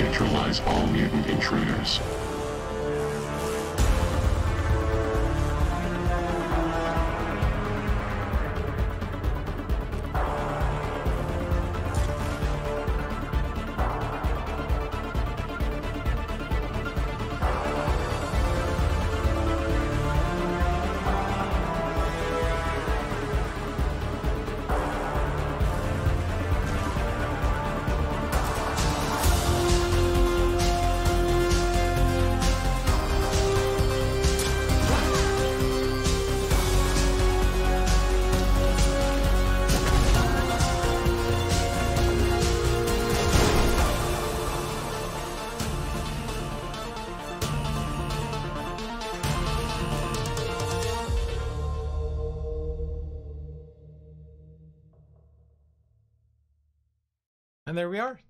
Neutralize all mutant intruders. And there we are.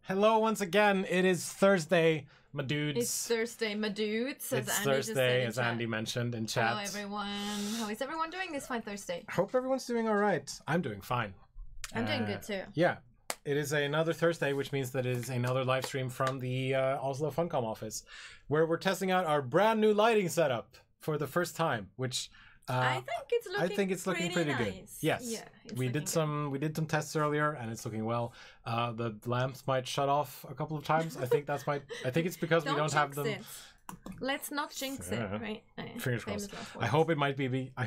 Hello once again. It is Thursday, my dudes. It's Thursday, my dudes. It's Thursday, as Andy mentioned in chat. Hello, everyone. How is everyone doing this fine Thursday? I hope everyone's doing all right. I'm doing fine. I'm doing good too. Yeah. It is another Thursday, which means that it is another live stream from the Oslo Funcom office, where we're testing out our brand new lighting setup for the first time, which... I think it's looking pretty nice. good. Yes, yeah, we did some tests earlier, and it's looking well. The lamps might shut off a couple of times. I think it's because we don't have them. It. Let's not jinx it, right? Fingers crossed. I hope it might be. I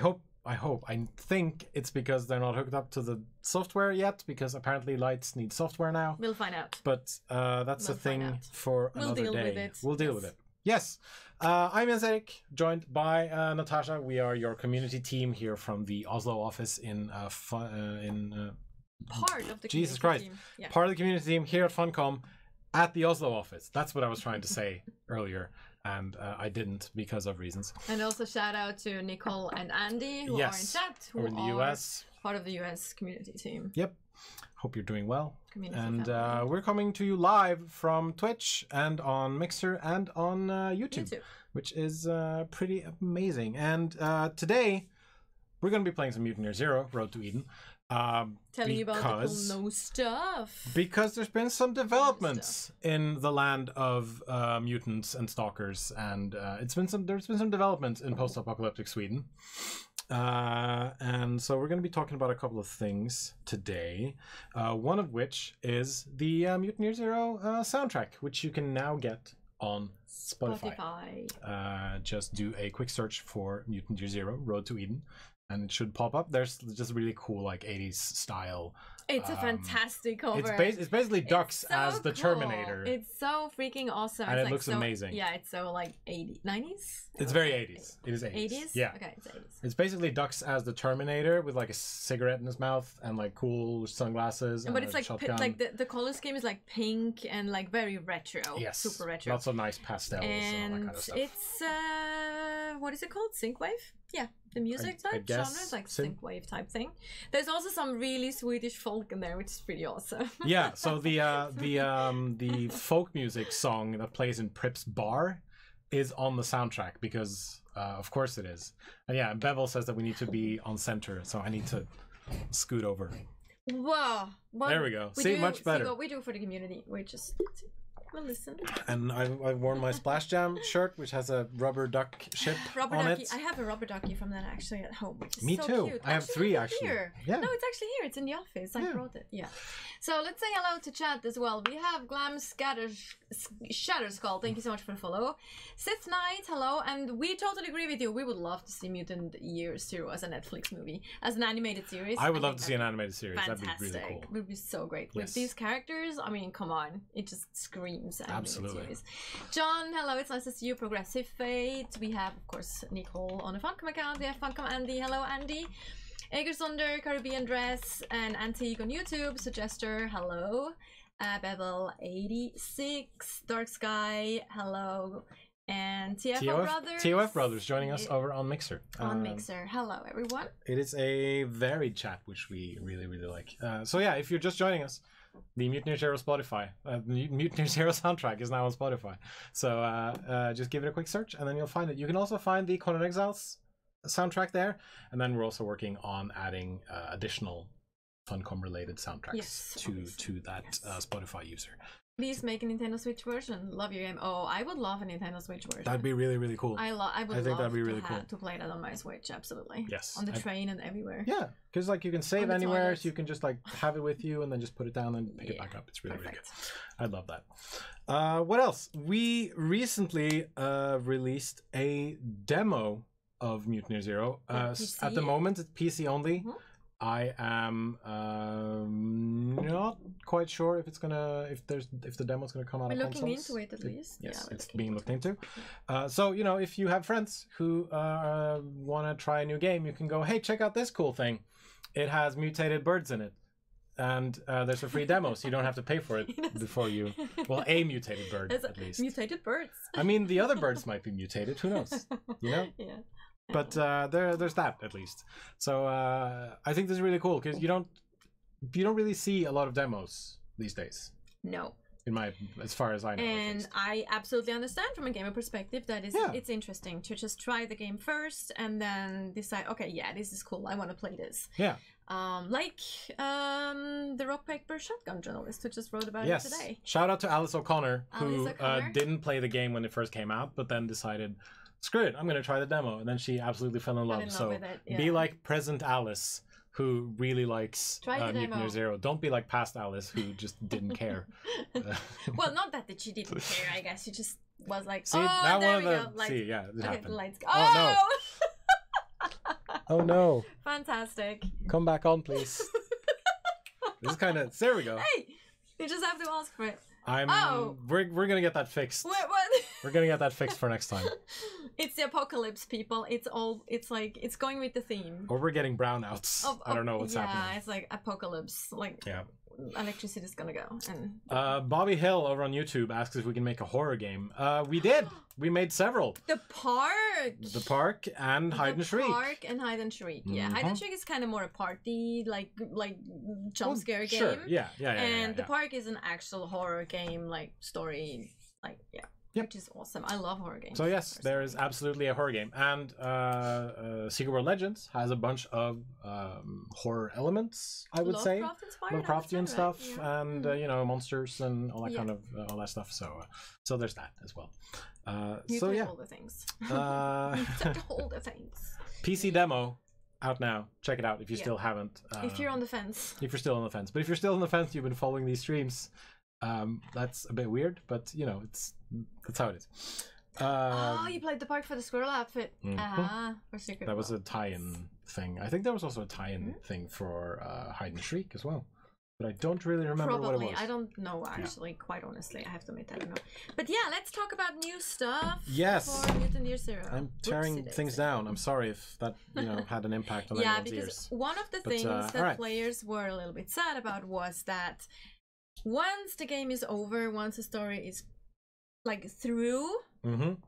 think it's because they're not hooked up to the software yet, because apparently lights need software now. We'll find out. But that's a thing for another day. With it. We'll deal with it. Yes. I'm Jens Erik, joined by Natascha. We are your community team here from the Oslo office in part of the Jesus Christ, team. Yeah. Part of the community team here at Funcom at the Oslo office. That's what I was trying to say earlier, and I didn't because of reasons. And also shout out to Nicole and Andy who are in chat, who are in the US, part of the US community team. Yep. Hope you're doing well. Community and family. We're coming to you live from Twitch and on Mixer and on YouTube, which is pretty amazing. And today we're going to be playing some Mutant Year Zero, Road to Eden. Telling you about the cool no stuff. Because there's been some developments in the land of mutants and stalkers, and there's been some developments in post-apocalyptic Sweden. And so we're going to be talking about a couple of things today, one of which is the Mutant Year Zero soundtrack, which you can now get on Spotify. Just do a quick search for Mutant Year Zero, Road to Eden, and it should pop up. There's just really cool, like, 80s style. It's a fantastic cover. It's basically Ducks so as the cool. Terminator. It's so freaking awesome. And it's it looks amazing. Yeah, it's so like 90s? It's very 80s. It is 80s. 80s? Yeah. Okay, it's 80s. It's basically Ducks as the Terminator with like a cigarette in his mouth and like cool sunglasses. But and it's like the color scheme is like pink and like very retro. Yes. Super retro. Lots of nice pastels and all that kind of stuff. It's what is it called? Synthwave? Yeah. The music type genre is like synthwave type thing. There's also some really Swedish folk in there, which is pretty awesome. Yeah, so the folk music song that plays in Pripp's bar is on the soundtrack because of course it is. And yeah, Bevel says that we need to be on center, so I need to scoot over. Wow. There we go. See, much better. See what we do for the community. We just well, listen. And I've worn my Splash Jam shirt, which has a rubber duck ship on it. I have a rubber ducky from that actually at home, which is Me so too. Cute. I have three actually. Here. Yeah. No, it's actually here. It's in the office. I brought it. Yeah. So let's say hello to chat as well. We have Glam Shatterskull. Thank you so much for the follow. Sith Knight, hello. And we totally agree with you. We would love to see Mutant Year Zero as a Netflix movie, as an animated series. I would love to see an animated series. Fantastic. That'd be really cool. It would be so great. Yes. With these characters, I mean, come on. It just screams animated Absolutely. series. John, hello. It's nice to see you. Progressive Fate. We have, of course, Nicole on a Funcom account. We have Funcom Andy. Hello, Andy. Egersonder, Caribbean Dress, and Antique on YouTube. Suggester, hello. Bevel 86, Dark Sky, hello. And TOF Brothers joining us over on Mixer. On Mixer. Hello, everyone. It is a varied chat, which we really, really like. So yeah, if you're just joining us, the Mutant Year Zero Spotify, Mutant Year Zero soundtrack is now on Spotify. So just give it a quick search and then you'll find it. You can also find the Conan Exiles soundtrack there, and then we're also working on adding additional Funcom related soundtracks to that Spotify user. Please make a Nintendo Switch version. Love your game. Oh, I would love a Nintendo Switch version. That'd be really, really cool. I would think love that'd be really cool to play that on my Switch. Absolutely. Yes. On the train and everywhere. Yeah, because like you can save anywhere, toilet. so you can just like have it with you and then just put it down and pick it back up. It's really, really good. I love that. What else? We recently released a demo of Mutant Year Zero. At the moment, it's PC only. Mm-hmm. I am not quite sure if it's gonna if the demo's gonna come out. We're on looking consoles. into it at least. Yes, it's being looked into. So you know, if you have friends who want to try a new game, you can go, hey, check out this cool thing. It has mutated birds in it, and there's a free demo, so you don't have to pay for it before you. Well, a mutated bird at least. Mutated birds. I mean, the other birds might be mutated. Who knows? You know. Yeah. But there's that at least. So I think this is really cool because you don't really see a lot of demos these days. No. As far as I know. And I absolutely understand from a gamer perspective that it's interesting to just try the game first and then decide, okay, yeah, this is cool. I want to play this. Yeah. Like the Rock Paper Shotgun journalist who just wrote about it today. Shout out to Alice O'Connor who didn't play the game when it first came out, but then decided, screw it, I'm going to try the demo. And then she absolutely fell in love. So be like present Alice, who really likes Mutant Year Zero. Don't be like past Alice, who just didn't care. Well, not that she didn't care, I guess. She just was like, see, oh, there we go. Like, see, yeah, it happened. The lights go. Oh, no. Oh, no. Fantastic. Come back on, please. This is kind of... There we go. Hey, you just have to ask for it. We're gonna get that fixed. What? We're gonna get that fixed for next time. It's the apocalypse, people. It's going with the theme. Or we're getting brownouts. I don't know what's happening. Yeah, it's like apocalypse. Like electricity's gonna go. And Bobby Hill over on YouTube asks if we can make a horror game. We did. We made several. The Park and Hide and Shriek. Yeah, Hide and Shriek is kind of more a party, like jump scare game. Sure. Yeah. And The Park is an actual horror game, like story, like which is awesome. I love horror games. So yes, there is absolutely a horror game, and Secret World Legends has a bunch of horror elements. I would say Lovecraftian stuff, right? And you know, monsters and all that kind of all that stuff. So there's that as well. All the things. All the things. PC demo out now. Check it out if you still haven't. If you're on the fence. If you're still on the fence, but if you're still on the fence, you've been following these streams. That's a bit weird, but you know, that's how it is. You played The Park for the squirrel outfit. For Secret That was a tie-in thing. I think there was also a tie-in thing for Hide and Shriek as well. But I don't really remember what it was. I don't know, actually, quite honestly. I have to admit that I don't know. But yeah, let's talk about new stuff for Mutant Year Zero. I'm tearing things down. I'm sorry if that had an impact on anyone's ears. Yeah, because one of the things that players were a little bit sad about was that once the game is over, once the story is like through,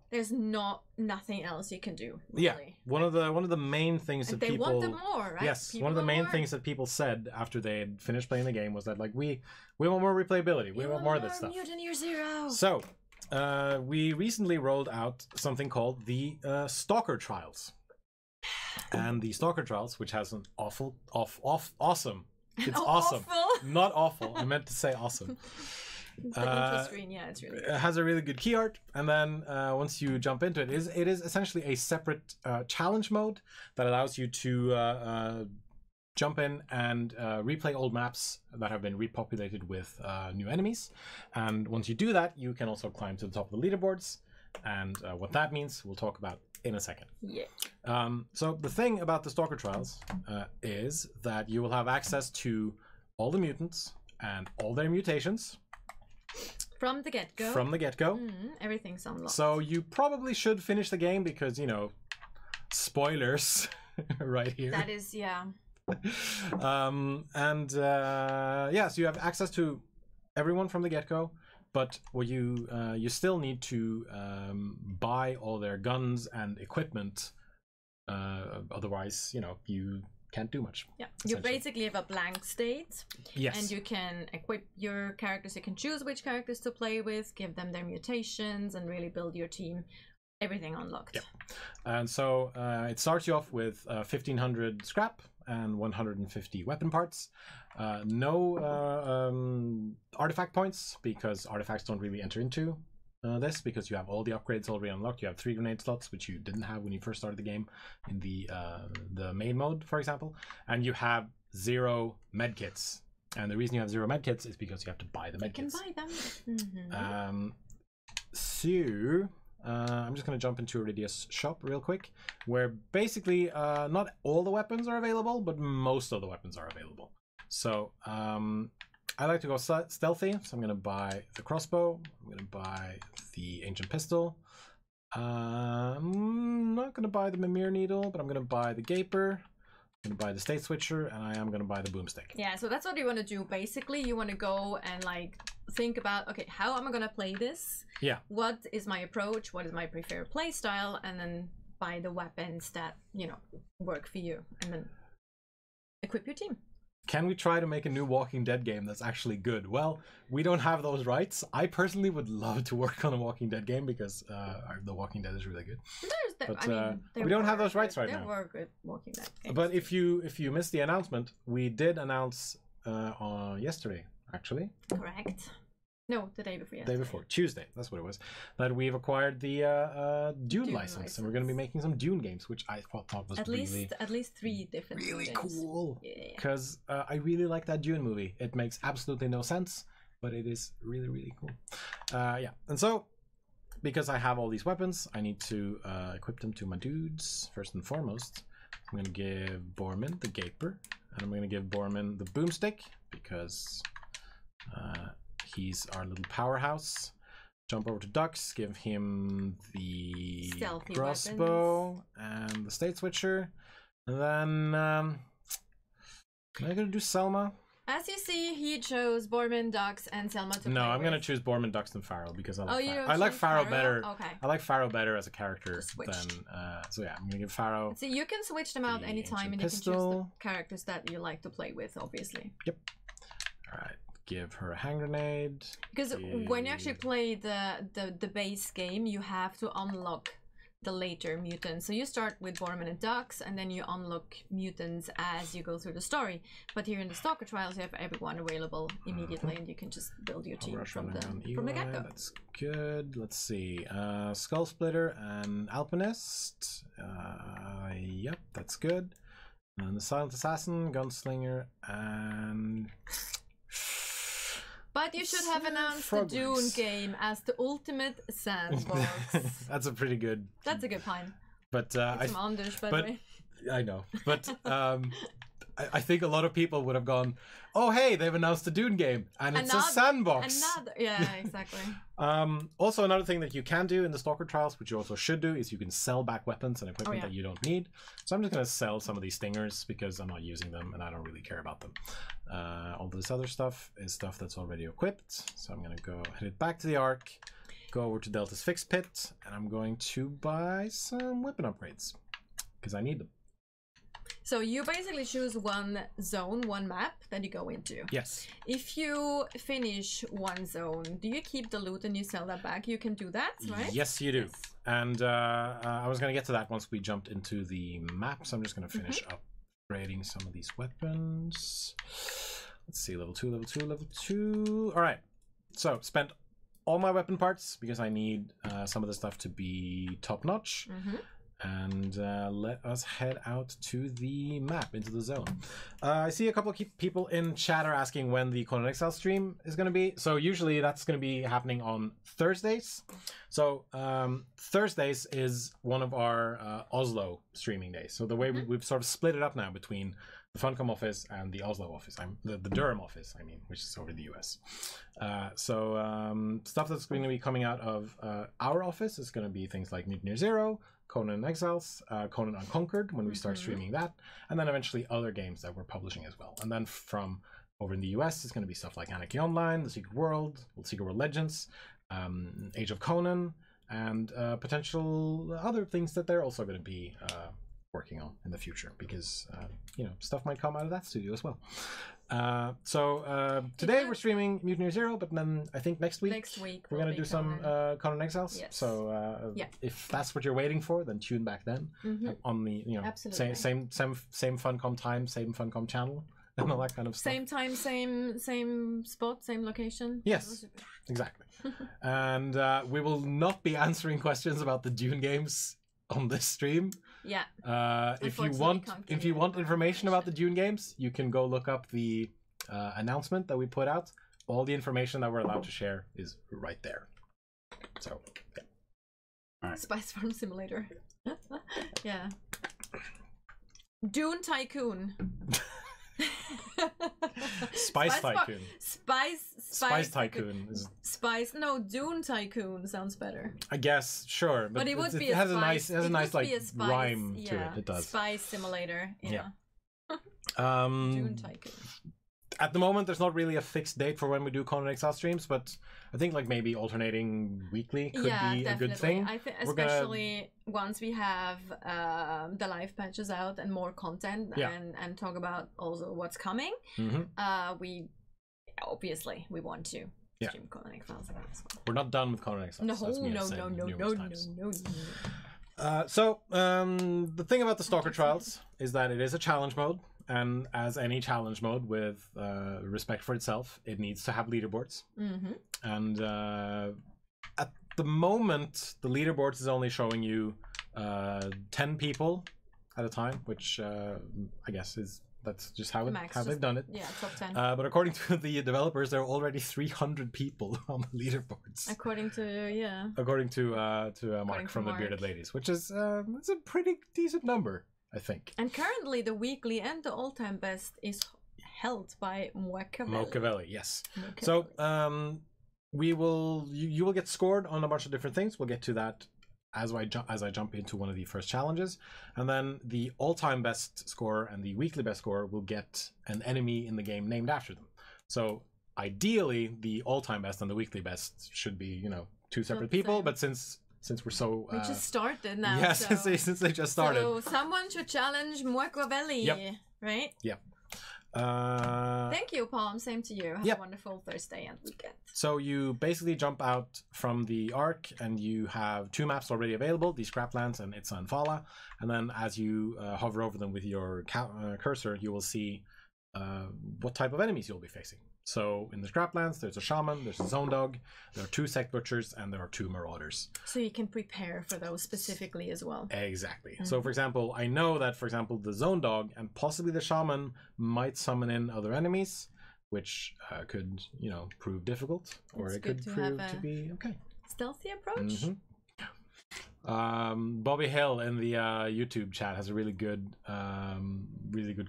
there's nothing else you can do. Really. Yeah, one of the main things that people want them more, right? Yes, one of the main things that people said after they had finished playing the game was that like we want more replayability, we want more of this stuff. Mutant Year Zero. So we recently rolled out something called the Stalker Trials, and the Stalker Trials, which has an awesome. It's awesome, not awful. I meant to say awesome. The intro screen, it's really good. It has a really good key art, and then once you jump into it, it is essentially a separate challenge mode that allows you to jump in and replay old maps that have been repopulated with new enemies. And once you do that, you can also climb to the top of the leaderboards. And what that means, we'll talk about in a second. Yeah. So the thing about the Stalker Trials is that you will have access to all the mutants and all their mutations. From the get-go. Everything's unlocked. So you probably should finish the game because, spoilers right here. That is, so you have access to everyone from the get-go, but what you still need to buy all their guns and equipment. Otherwise, you can't do much. Yeah, you basically have a blank state. Yes. And you can equip your characters. You can choose which characters to play with, give them their mutations, and really build your team. Everything unlocked. Yeah. And so it starts you off with 1,500 scrap, and 150 weapon parts. No artifact points, because artifacts don't really enter into this, because you have all the upgrades already unlocked. You have 3 grenade slots, which you didn't have when you first started the game in the main mode, for example. And you have 0 medkits. And the reason you have 0 medkits is because you have to buy the medkits. You can buy them. So I'm just going to jump into Iridia's shop real quick, where basically not all the weapons are available, but most of the weapons are available. So I like to go stealthy, so I'm going to buy the crossbow, I'm going to buy the ancient pistol. I'm not going to buy the Mimir needle, but I'm going to buy the gaper. I'm going to buy the state switcher, and I am going to buy the boomstick. Yeah, so that's what you want to do. Basically, you want to go and like think about, okay, how am I going to play this? Yeah. What is my approach? What is my preferred play style? And then buy the weapons that, you know, work for you, and then equip your team. Can we try to make a new Walking Dead game that's actually good? Well, we don't have those rights. I personally would love to work on a Walking Dead game, because the Walking Dead is really good. But we don't have those rights right now. There were good Walking Dead games. But if you missed the announcement, we did announce on yesterday, actually. Correct. No, the day before yesterday. Day before, Tuesday, that's what it was. That we've acquired the Dune license, and we're going to be making some Dune games, which I thought was at least 3 different really Dune games. Cool. Because I really like that Dune movie. It makes absolutely no sense, but it is really, really cool. Yeah, and so because I have all these weapons, I need to equip them to my dudes first and foremost. I'm going to give Bormin the gaper, and I'm going to give Bormin the boomstick, because he's our little powerhouse. Jump over to Dux, give him the stealthy crossbow and the state switcher. And then am I going to do Selma? As you see, he chose Bormin, Dux, and Selma to No, play I'm going to with. choose Bormin, Dux, and Farrell, because I like Farrell. I like Farrell better. Okay. I like Farrell better as a character than... so yeah, I'm going to give Farrell... So you can switch them out anytime, and you can choose the characters that you like to play with, obviously. Yep. Alright, give her a hand grenade. Because when you actually play the base game, you have to unlock the later mutants. So you start with Bormin and Dux, and then you unlock mutants as you go through the story. But here in the Stalker Trials, you have everyone available immediately, and you can just build your team from the get-go. That's good. Let's see. Skull Splitter and Alpinist. Yep, that's good. And the Silent Assassin, Gunslinger, and... But you should have announced the Dune game as the ultimate sandbox. That's a pretty good... That's a good pun. But it's from Anders, by the way. I know. But I think a lot of people would have gone, oh, hey, they've announced the Dune game, and it's a sandbox. Yeah, exactly. Also, another thing that you can do in the Stalker Trials, which you also should do, is you can sell back weapons and equipment that you don't need. So I'm just going to sell some of these stingers, because I'm not using them, and I don't really care about them. All this other stuff is stuff that's already equipped. So I'm going to go head back to the Ark, go over to Delta's Fix Pit, and I'm going to buy some weapon upgrades, because I need them. So you basically choose one zone, one map that you go into. Yes. If you finish one zone, do you keep the loot and you sell that back? You can do that, right? Yes, you do. Yes. And I was going to get to that once we jumped into the map, so I'm just going to finish upgrading some of these weapons. Let's see, level 2, level 2, level 2. All right. So spent all my weapon parts, because I need some of the stuff to be top-notch. And let us head out to the map, into the zone. I see a couple of people in chat are asking when the Conan Exile stream is going to be. So usually that's going to be happening on Thursdays. So Thursdays is one of our Oslo streaming days. So the way we've sort of split it up now between the Funcom office and the Oslo office, the Durham office, I mean, which is over the US. So stuff that's going to be coming out of our office is going to be things like Mutant Year Zero, Conan Exiles, Conan Unconquered, when we start streaming that, and then eventually other games that we're publishing as well. And then from over in the US, it's going to be stuff like Anarchy Online, The Secret World Legends, Age of Conan, and potential other things that they're also going to be working on in the future, because you know, stuff might come out of that studio as well. Today we're streaming Mutant Year Zero, but then I think next week we're gonna do some Conan Exiles. Yes. So if that's what you're waiting for, then tune back then on the same Funcom time, same Funcom channel, and all that kind of stuff. Same time, same spot, same location. Yes, exactly. And we will not be answering questions about the Dune games on this stream. Yeah. If you want information about the Dune games, you can go look up the announcement that we put out. All the information that we're allowed to share is right there. So, yeah. All right. Spice Farm Simulator. Yeah. Dune Tycoon. Spice Tycoon. Spice Tycoon is... No, Dune Tycoon sounds better. I guess, sure, but it would be it has a nice like rhyme to it. It does. Spice Simulator. Yeah. Dune Tycoon. At the moment, there's not really a fixed date for when we do Conan Exile streams, but I think like maybe alternating weekly could be a good thing. I think especially once we have the live patches out and more content and talk about also what's coming. We obviously want to stream Conan Exiles again as well. We're not done with Conan Exiles. No. So the thing about the Stalker Trials is that it is a challenge mode. And as any challenge mode with respect for itself, it needs to have leaderboards. And at the moment, the leaderboards is only showing you 10 people at a time, which I guess that's just how they've done it. Yeah, top 10. But according to the developers, there are already 300 people on the leaderboards. According to Mark from the Bearded Ladies, which is it's a pretty decent number, I think. And currently the weekly and the all-time best is held by Mocavelli, yes. So you will get scored on a bunch of different things. We'll get to that as I jump into one of the first challenges. And then the all-time best score and the weekly best score will get an enemy in the game named after them. So ideally the all-time best and the weekly best should be, two separate people, but since we're so... we just started now. Yeah, so, since they just started. So someone should challenge Mocavelli, right? Yep. Thank you, Palm. Same to you. Have a wonderful Thursday and weekend. So you basically jump out from the Ark and you have 2 maps already available, the Scraplands and Itza and Fala. And then as you hover over them with your cursor, you will see what type of enemies you'll be facing. So in the Scraplands, there's a Shaman, there's a Zone Dog, there are 2 Sect Butchers, and there are 2 Marauders. So you can prepare for those specifically as well. Exactly. So for example, I know that, for example, the Zone Dog and possibly the Shaman might summon in other enemies, which could, prove difficult, or it could prove to be okay. Stealthy approach? Bobby Hill in the YouTube chat has a really good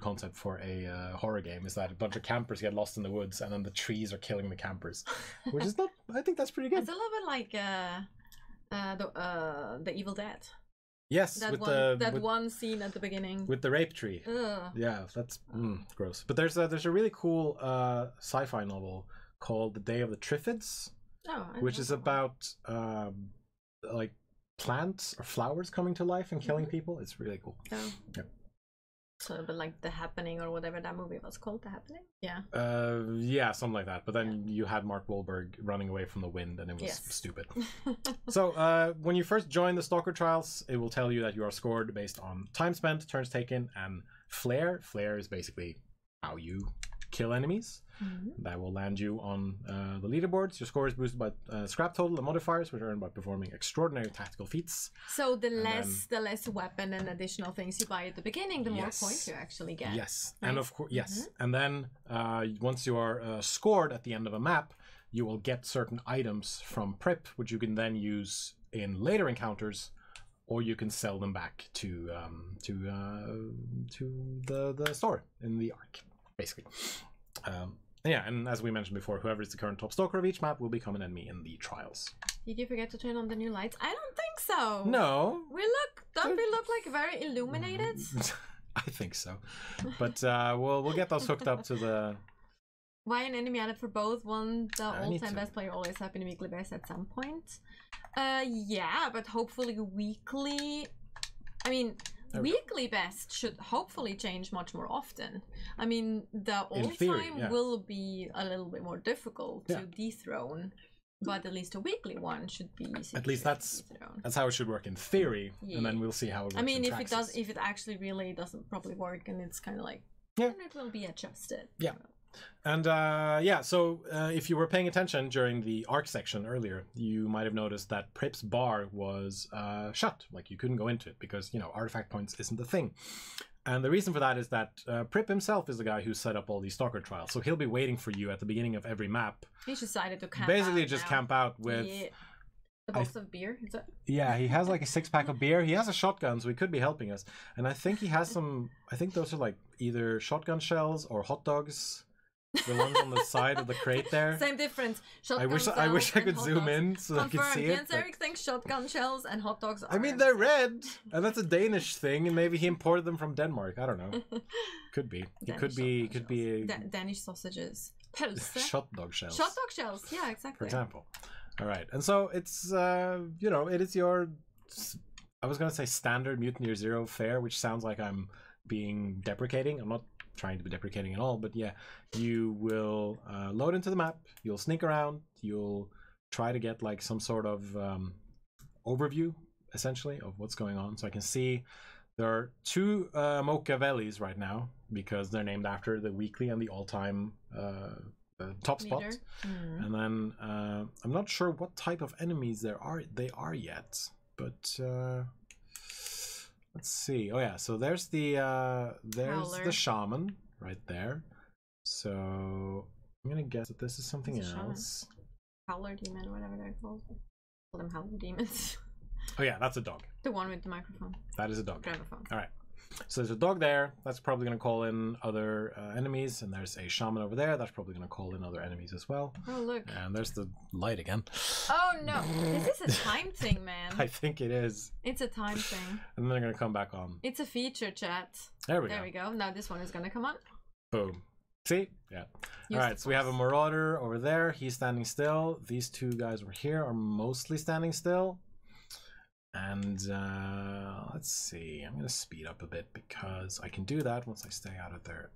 concept for a horror game. Is that a bunch of campers get lost in the woods and then the trees are killing the campers, which is not. I think that's pretty good. It's a little bit like the Evil Dead. Yes, that one scene at the beginning with the rape tree. Ugh. Yeah, that's gross. But there's a really cool sci-fi novel called The Day of the Triffids, which is about like plants or flowers coming to life and killing people. It's really cool. Oh. Yep. So, but like The Happening or whatever that movie was called, The Happening? Yeah. Yeah, something like that. But then you had Mark Wahlberg running away from the wind and it was stupid. So when you first join the Stalker Trials, it will tell you that you are scored based on time spent, turns taken, and flair. Flair is basically how you kill enemies. That will land you on the leaderboards. Your score is boosted by scrap total and modifiers, which are earned by performing extraordinary tactical feats. So the less weapon and additional things you buy at the beginning, the more points you actually get. Yes, right? And of course, and then once you are scored at the end of a map, you will get certain items from Pripp, which you can then use in later encounters, or you can sell them back to the store in the Ark, basically. Yeah, and as we mentioned before, whoever is the current top stalker of each map will become an enemy in the trials. Did you forget to turn on the new lights? I don't think so. No. Don't we look like very illuminated? I think so. But we'll get those hooked up to the... Why an enemy added for both? One, the all-time best player always happen to weekly best at some point. Yeah, but hopefully weekly... I mean, weekly best should hopefully change much more often. I mean, the all-time will be a little bit more difficult to dethrone, but at least a weekly one should be easy. At least that's how it should work in theory, and then we'll see how it works. I mean, if it actually really doesn't properly work, and it's kind of like, then it will be adjusted. Yeah. And so if you were paying attention during the arc section earlier, you might have noticed that Pripp's bar was shut. Like, you couldn't go into it because, artifact points isn't a thing. And the reason for that is that Pripp himself is the guy who set up all these Stalker Trials. So he'll be waiting for you at the beginning of every map. He's decided to camp basically just camp out with... The box of beer, is it? Yeah, he has like a 6-pack of beer. He has a shotgun, so he could be helping us. And I think he has some... I think those are like either shotgun shells or hot dogs. The ones on the side of the crate there. Same difference. I wish I could zoom in so I could see it. Jens Erik thinks shotgun shells and hot dogs are... I mean, they're red, and that's a Danish thing, and maybe he imported them from Denmark. I don't know. Could be. It could be. Danish sausages. Pølse. Shot dog shells. Shot dog shells. Yeah, exactly. For example. All right, and so it's it is your. I was gonna say standard Mutant Year Zero fare, which sounds like I'm being deprecating. I'm not trying to be deprecating at all, but yeah, you will load into the map, you'll sneak around, you'll try to get like some sort of overview essentially of what's going on. So I can see there are 2 Mocha Vellies right now because they're named after the weekly and the all-time top spot. And then I'm not sure what type of enemies they are yet, but let's see. Oh yeah, so there's the shaman right there. So I'm gonna guess that this is something else. Howler demon, whatever they're called. Call them howler demons. Oh yeah, that's a dog. The one with the microphone. That is a dog. Gramophone. All right. So there's a dog there. That's probably going to call in other enemies. And there's a shaman over there. That's probably going to call in other enemies as well. Oh, look. And there's the light again. Oh, no. This is a time thing, man. I think it is. It's a time thing. And then they're going to come back on. It's a feature, chat. There we go. Now this one is going to come on. Boom. See? Yeah. All right. So we have a marauder over there. He's standing still. These 2 guys over here are mostly standing still. And let's see, I'm going to speed up a bit because I can do that once I stay out of their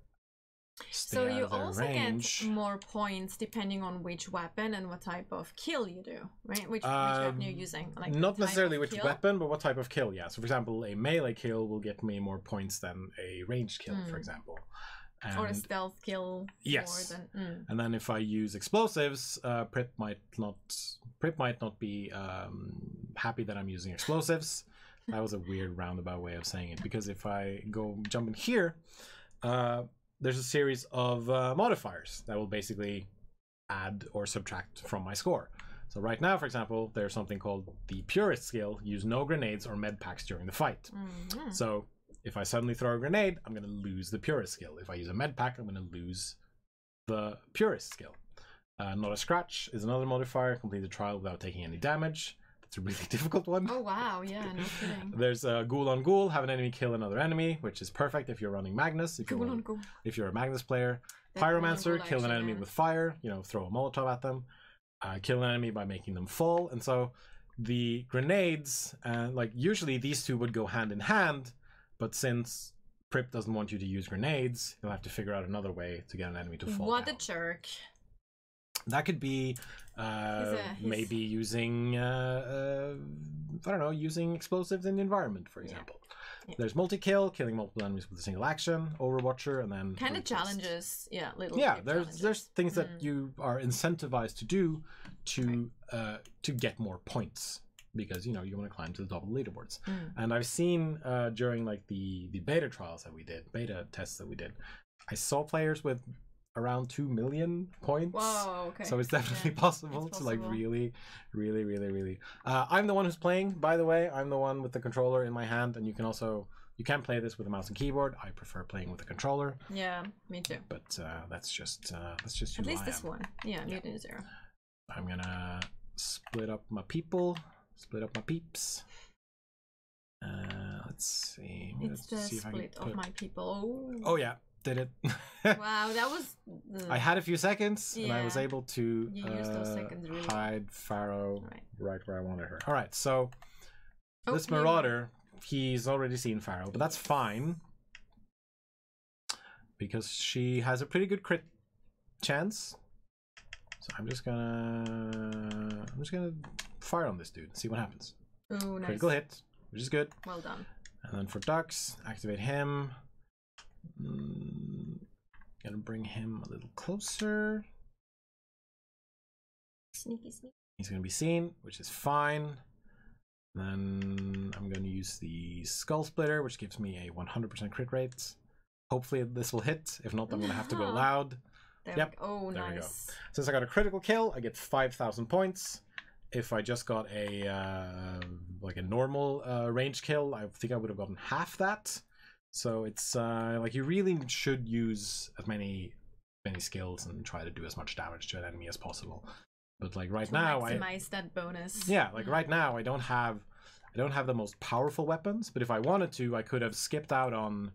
So you also get more points depending on which weapon and what type of kill you do, right? Which weapon you're using. Like not necessarily which weapon, but what type of kill, yeah. So for example, a melee kill will get me more points than a ranged kill, for example. Or a stealth kill. Yes. More than, And then if I use explosives, Pripp might not be happy that I'm using explosives. That was a weird roundabout way of saying it, because if I jump in here, there's a series of modifiers that will basically add or subtract from my score. So right now, for example, there's something called the Purist skill. Use no grenades or med packs during the fight. So if I suddenly throw a grenade, I'm going to lose the Purist skill. If I use a med pack, I'm going to lose the Purist skill. Not a scratch is another modifier. Complete the trial without taking any damage. That's a really difficult one. Oh wow, yeah, no kidding. There's Ghoul on Ghoul. Have an enemy kill another enemy, which is perfect if you're running Magnus. If you're a Magnus player. Pyromancer, kill an enemy with fire. Throw a Molotov at them. Kill an enemy by making them fall. And so the grenades, usually these 2 would go hand in hand. But since Pripp doesn't want you to use grenades, you'll have to figure out another way to get an enemy to fall What down. a jerk. That could be maybe using, I don't know, using explosives in the environment, for example. Yeah. There's multi-kill, killing multiple enemies with a single action, Overwatcher, and then... Kind of challenges, there's things that you are incentivized to do to get more points. Because you want to climb to the top of the leaderboards. And I've seen during the beta trials that we did, beta tests that we did, I saw players with around 2 million points. Whoa, okay. So it's definitely possible to really I'm the one who's playing, by the way. I'm the one with the controller in my hand, and you can play this with a mouse and keyboard. I prefer playing with a controller. Yeah, me too. But that's just who At least this am. one. Yeah, Mutant Year Zero. I'm gonna split up my people. Split up my peeps. Let's see. It's the split of my people. Oh yeah, did it. Wow, that was... I had a few seconds, and I was able to used those seconds really hide Pharaoh right where I wanted her. All right, so Oh, this Marauder he's already seen Pharaoh, but that's fine. Because she has a pretty good crit chance. So I'm just gonna fire on this dude, see what happens. Oh, nice. Critical hit, which is good. Well done. And then for Dux, activate him. Gonna bring him a little closer. Sneaky, sneaky. He's gonna be seen, which is fine. Then I'm gonna use the Skull Splitter, which gives me a 100% crit rate. Hopefully this will hit. If not, I'm gonna have to go loud. Yep. Oh, there nice. we go. Since I got a critical kill, I get 5,000 points. If I just got a like a normal range kill, I think I would have gotten half that. So it's like you really should use as many skills and try to do as much damage to an enemy as possible. But like right now, maximize that bonus. Yeah, like right now, I don't have the most powerful weapons. But if I wanted to, I could have skipped out on.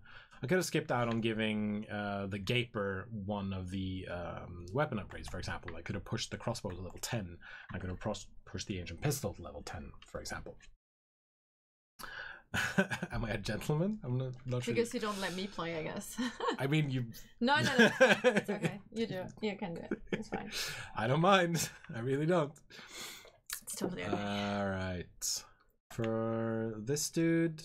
Giving the Gaper one of the weapon upgrades, for example. I could have pushed the crossbow to level 10. I could have pushed the ancient pistol to level 10, for example. Am I a gentleman? I'm not sure. Because you don't let me play, I guess. I mean, you... No. It's okay. You do. You can do it. It's fine. I don't mind. I really don't. It's totally okay. Alright. For this dude...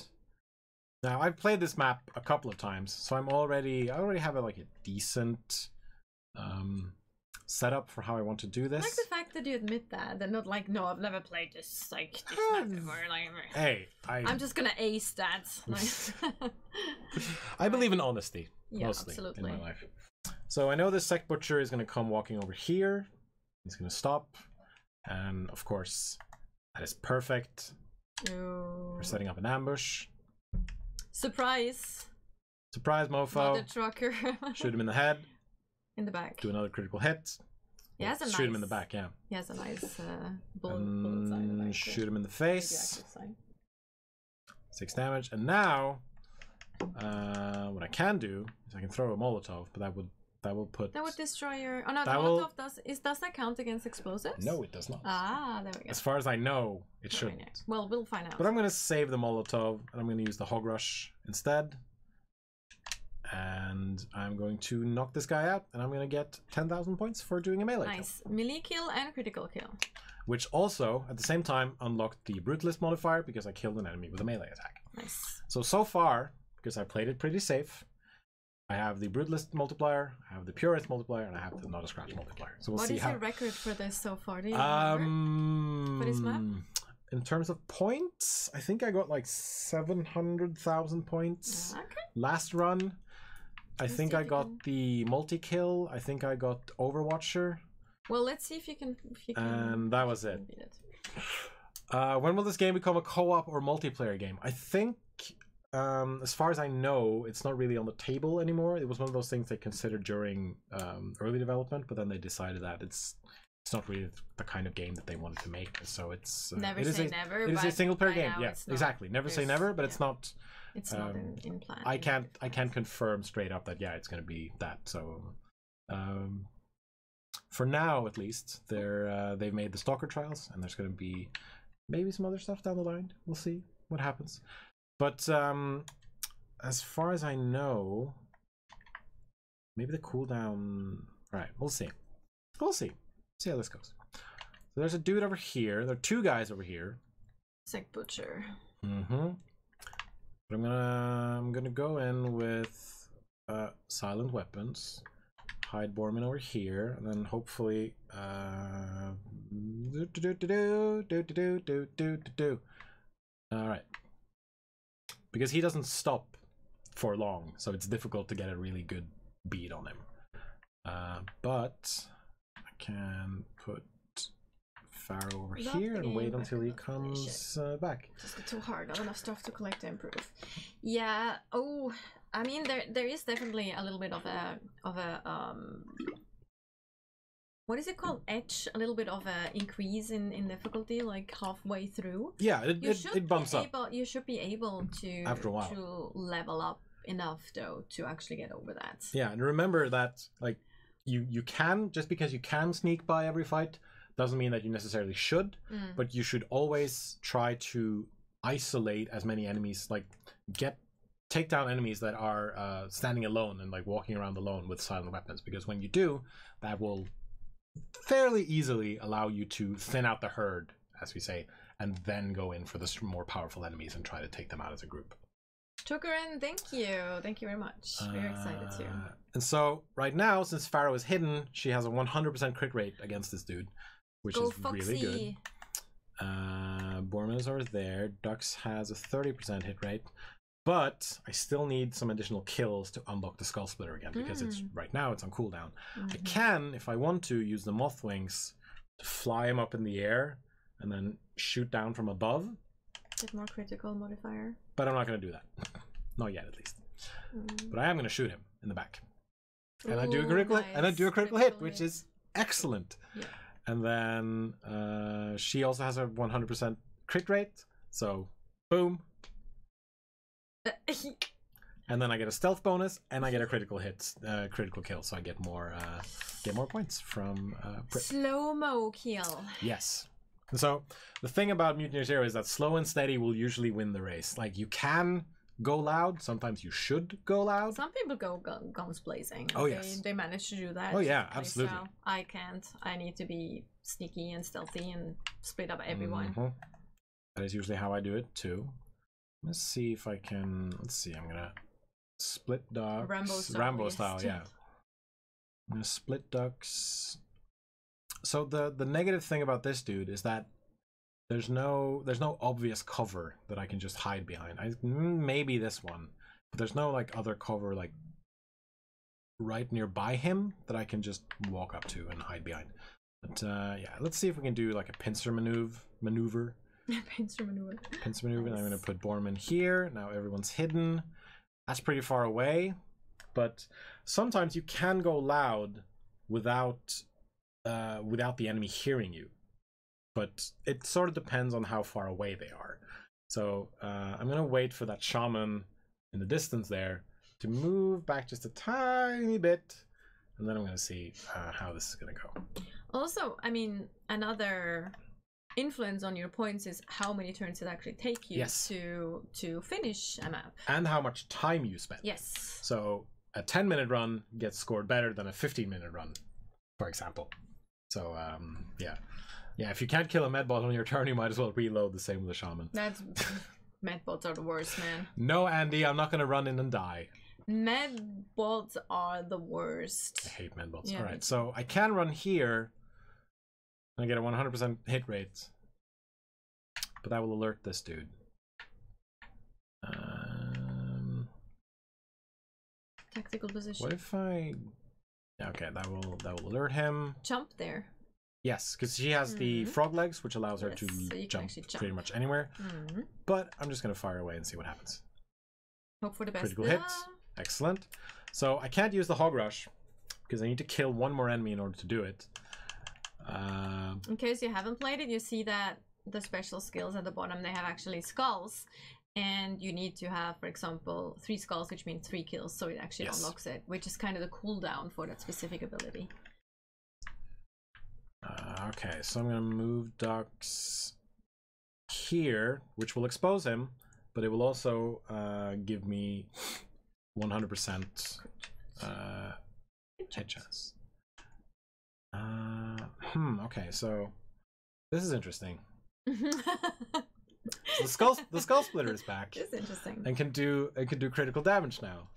Now, I've played this map a couple of times, so I already have a decent setup for how I want to do this. I like the fact that you admit that, and not like, no, I've never played this map before. Like, hey, I'm just gonna ace that. Like... I believe in honesty, mostly, absolutely. In my life. So I know this Sect Butcher is gonna come walking over here. He's gonna stop, and of course, that is perfect. Ooh. We're setting up an ambush. Surprise! Surprise, mofo! Mother trucker. Shoot him in the head. In the back. Do another critical hit. He has a nice... Shoot him in the back, yeah. He has a nice bullet side in the back. Shoot him in the face. 6 damage. And now, what I can do is I can throw a Molotov, but that will put... That would destroy your... Oh no, the Molotov does that count against explosives? No, it does not. Ah, there we go. As far as I know, it shouldn't. Nice. Well, we'll find out. But I'm going to save the Molotov, and I'm going to use the Hog Rush instead. And I'm going to knock this guy out, and I'm going to get 10,000 points for doing a melee kill. Nice. Melee kill and critical kill. Which also, at the same time, unlocked the Brutalist modifier, because I killed an enemy with a melee attack. Nice. So far, because I played it pretty safe, I have the Brutalist multiplier, I have the Purist multiplier, and I have the Not a Scratch multiplier. So we'll see how... What is your record for this so far? Do you remember? For this map? In terms of points, I think I got like 700,000 points last run. I think I got the multi-kill. I think I got Overwatcher. Well, let's see if you can... And that was it. When will this game become a co-op or multiplayer game? I think, as far as I know, it's not really on the table anymore. It was one of those things they considered during early development, but then they decided that it's not really the kind of game that they wanted to make. So it's... never say never. It is a single-player game. Yeah, exactly. Never say never, but it's not... It's not in plan. I can't confirm straight up that it's going to be that. So, for now at least, they've made the Stalker Trials, and there's going to be maybe some other stuff down the line. We'll see what happens. But as far as I know, maybe the cooldown. All right, we'll see. We'll see. See how this goes. So there's a dude over here. There are 2 guys over here. Sect Butcher. Mm-hmm. But I'm gonna go in with silent weapons, hide Borman over here, and then hopefully all right, because he doesn't stop for long, so it's difficult to get a really good beat on him. But I can put Pharaoh over here and wait until he comes back. Just too hard. Not enough stuff to collect to improve. Yeah. Oh, I mean, there is definitely a little bit of a what is it called? Edge. A little bit of a increase in difficulty, like halfway through. Yeah, it bumps up. You should be able to after a while to level up enough though to actually get over that. Yeah, and remember that like you can, just because you can sneak by every fight doesn't mean that you necessarily should, but you should always try to isolate as many enemies, like take down enemies that are standing alone and like walking around alone with silent weapons, because when you do, that will fairly easily allow you to thin out the herd, as we say, and then go in for the more powerful enemies and try to take them out as a group. Tukarin, thank you very much. Very excited too. And so right now, since Pharaoh is hidden, she has a 100% crit rate against this dude, which is really good. Borman is over there. Dux has a 30% hit rate, but I still need some additional kills to unlock the Skull Splitter again, because it's right now it's on cooldown. I can, if I want to, use the Moth Wings to fly him up in the air and then shoot down from above. Get more critical modifier. But I'm not going to do that. Not yet, at least. But I am going to shoot him in the back. And I do a critical hit, which is excellent. Yeah. And then she also has a 100% crit rate. So, boom. And then I get a stealth bonus, and I get a critical hit, critical kill. So I get more points from Pripp. Slow-mo kill. Yes. So the thing about Mutant Year Zero is that slow and steady will usually win the race. Like, you can go loud. Sometimes you should go loud. Some people go guns blazing. Oh, yes. They manage to do that. Oh, yeah, absolutely. So I can't. I need to be sneaky and stealthy and split up everyone. That is usually how I do it, too. Let's see if I can... Let's see, I'm going to split ducks. Rambo style, yeah. I'm going to split ducks... So the negative thing about this dude is that there's no obvious cover that I can just hide behind. Maybe this one, but there's no like other cover like right nearby him that I can just walk up to and hide behind. But yeah, let's see if we can do like a pincer maneuver. Pincer maneuver. Nice. And I'm gonna put Borman here. Now everyone's hidden. That's pretty far away, but sometimes you can go loud without the enemy hearing you, but it sort of depends on how far away they are. So I'm gonna wait for that shaman in the distance there to move back just a tiny bit, and then I'm gonna see how this is gonna go. Also, I mean, another influence on your points is how many turns it actually take you to finish a map, and how much time you spend. Yes. So a 10-minute run gets scored better than a 15-minute run, for example. So, yeah. If you can't kill a medbot on your turn, you might as well reload. The same with the shaman. Medbots are the worst, man. No, Andy, I'm not going to run in and die. Medbots are the worst. I hate medbots. Yeah. Alright, so I can run here and I get a 100% hit rate. But that will alert this dude. Tactical position. What if I... Okay, that will alert him. Jump there. Yes, because she has the frog legs, which allows her to so jump pretty much anywhere. But I'm just going to fire away and see what happens. Hope for the best. Critical hit. Excellent. So I can't use the hog rush because I need to kill one more enemy in order to do it. In case you haven't played it, you see that the special skills at the bottom, they have actually skulls. And you need to have, for example, 3 skulls, which means 3 kills, so it actually unlocks it, which is kind of the cooldown for that specific ability. Okay, so I'm going to move Dux here, which will expose him, but it will also give me 100% hit chance. Okay, so this is interesting. So the skull splitter is back. It's interesting. And can do critical damage now.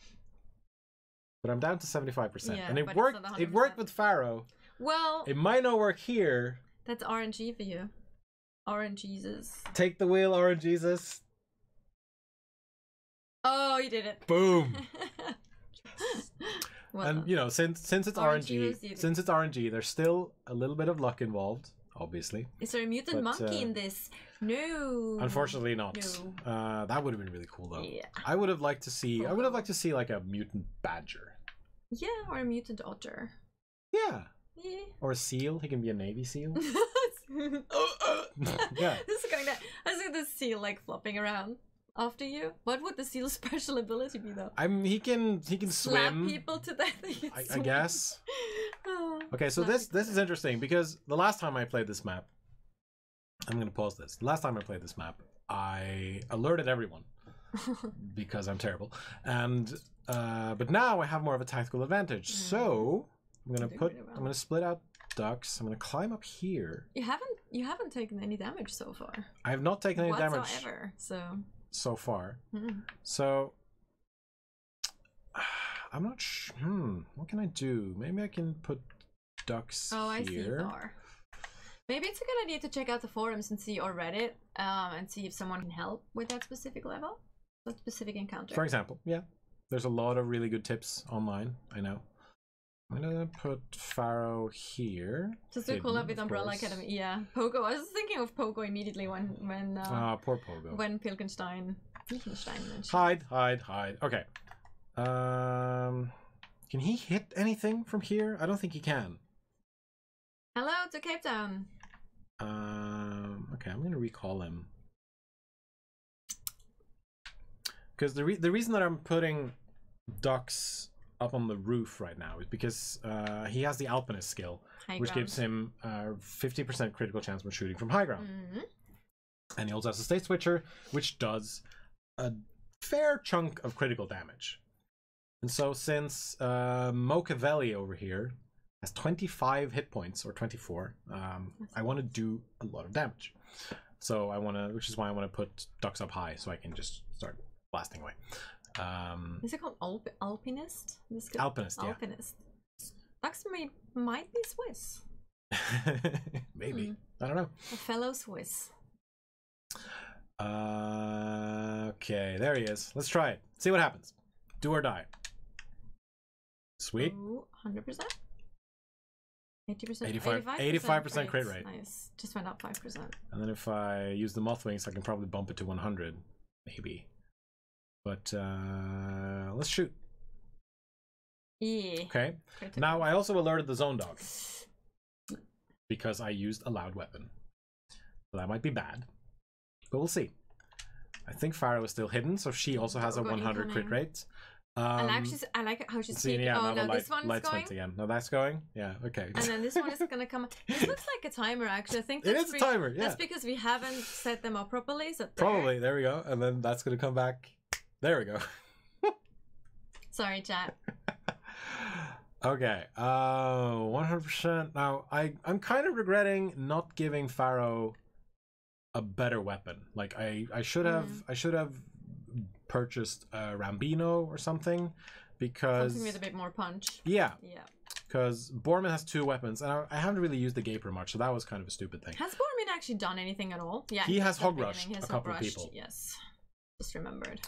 But I'm down to 75%. Yeah, and it worked with Pharaoh. Well, it might not work here. That's RNG for you. RNGesus. Take the wheel, RNGesus. Oh, you did it. Boom. Well, and you know, since it's RNG, there's still a little bit of luck involved, obviously. Is there a mutant monkey in this? No. Unfortunately not. No. That would have been really cool though. Yeah. I would have liked to see like a mutant badger. Yeah, or a mutant otter. Yeah. Yeah. Or a seal. He can be a Navy SEAL. Yeah. This is I see the seal like flopping around after you. What would the seal's special ability be though? He can slap swim. people to death. I guess. Okay, so this is interesting because the last time I played this map, I'm gonna pause this. The last time I played this map, I alerted everyone because I'm terrible. And but now I have more of a tactical advantage. So I'm gonna split out ducks. I'm gonna climb up here. You haven't taken any damage so far. I have not taken any damage so far. So I'm not sure. What can I do? Maybe I can put ducks here. I see there. Maybe it's a good idea to check out the forums and see, or Reddit, and see if someone can help with that specific level, that specific encounter. For example, yeah. There's a lot of really good tips online, I know. I'm gonna put Pharaoh here. Just to call up with Umbrella Academy. Yeah, Pogo. I was thinking of Pogo immediately when poor Pogo. When Pilkenstein mentioned. Hide. Okay. Can he hit anything from here? I don't think he can. Hello to Cape Town. Okay, I'm gonna recall him. Because the reason that I'm putting ducks up on the roof right now is because he has the Alpinist skill, which gives him 50% critical chance when shooting from high ground. And he also has a State Switcher, which does a fair chunk of critical damage. And so since Mocavelli over here has 25 hit points, or 24, I want to do a lot of damage. So which is why I want to put ducks up high, so I can just start blasting away. Is it called Alpinist? Alpinist, yeah. Alpinist. Ducks might be Swiss. Maybe. I don't know. A fellow Swiss. Okay, there he is. Let's try it. See what happens. Do or die. Sweet. 100%? 80%? 85% crit rate. Nice. Just went up 5%. And then if I use the moth wings, I can probably bump it to 100. Maybe. But let's shoot. Yeah. Okay. Now I also alerted the zone dog because I used a loud weapon. So that might be bad. But we'll see. I think Pharaoh is still hidden, so she also has a 100 crit rate. And actually, I like how she's speaking. Yeah, oh no, this one's going. Again. No, that's going. Yeah, okay. And then this one is gonna come. This looks like a timer. Actually, I think it is a timer. Yeah. That's because we haven't set them up properly. So probably there we go, and then that's gonna come back. There we go. Sorry, chat. Okay. 100%. Now I'm kind of regretting not giving Pharaoh a better weapon. Like I should have purchased a Rambino or something, because something with a bit more punch. Yeah. Because Borman has 2 weapons, and I haven't really used the Gaper much, so that was kind of a stupid thing. Has Borman actually done anything at all? Yeah, he has hog rushed a couple of people. Yes, just remembered.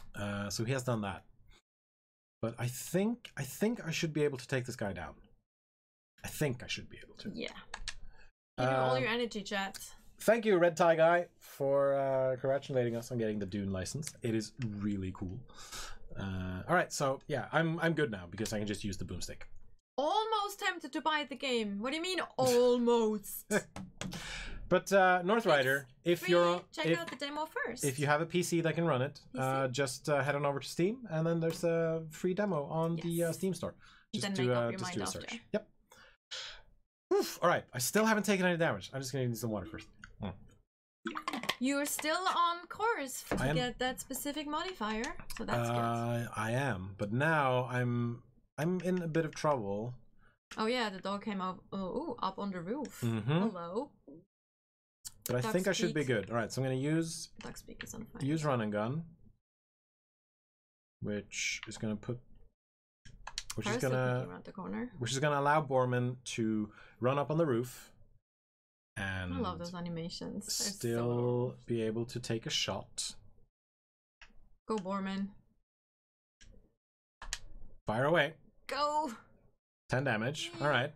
So he has done that. But I think I should be able to take this guy down. I think I should be able to. Yeah. Give him all your energy, chat. Thank you, Red Tie Guy, for congratulating us on getting the Dune license. It is really cool. All right, so yeah, I'm good now because I can just use the boomstick. Almost tempted to buy the game. What do you mean almost? But North Rider, if check out the demo first. If you have a PC that can run it, just head on over to Steam, and then there's a free demo on the Steam store. Just do a search. Yep. Oof, all right, I still haven't taken any damage. I'm just gonna need some water first. You're still on course to get that specific modifier, so that's good. I am, but now I'm in a bit of trouble. Oh yeah, the dog came up. Oh, up on the roof. Hello. But I think I should be good. All right, so I'm gonna use run and gun, which is gonna allow Borman to run up on the roof. And I love those animations. Still be able to take a shot. Go, Borman. Fire away. Go. 10 damage. All right.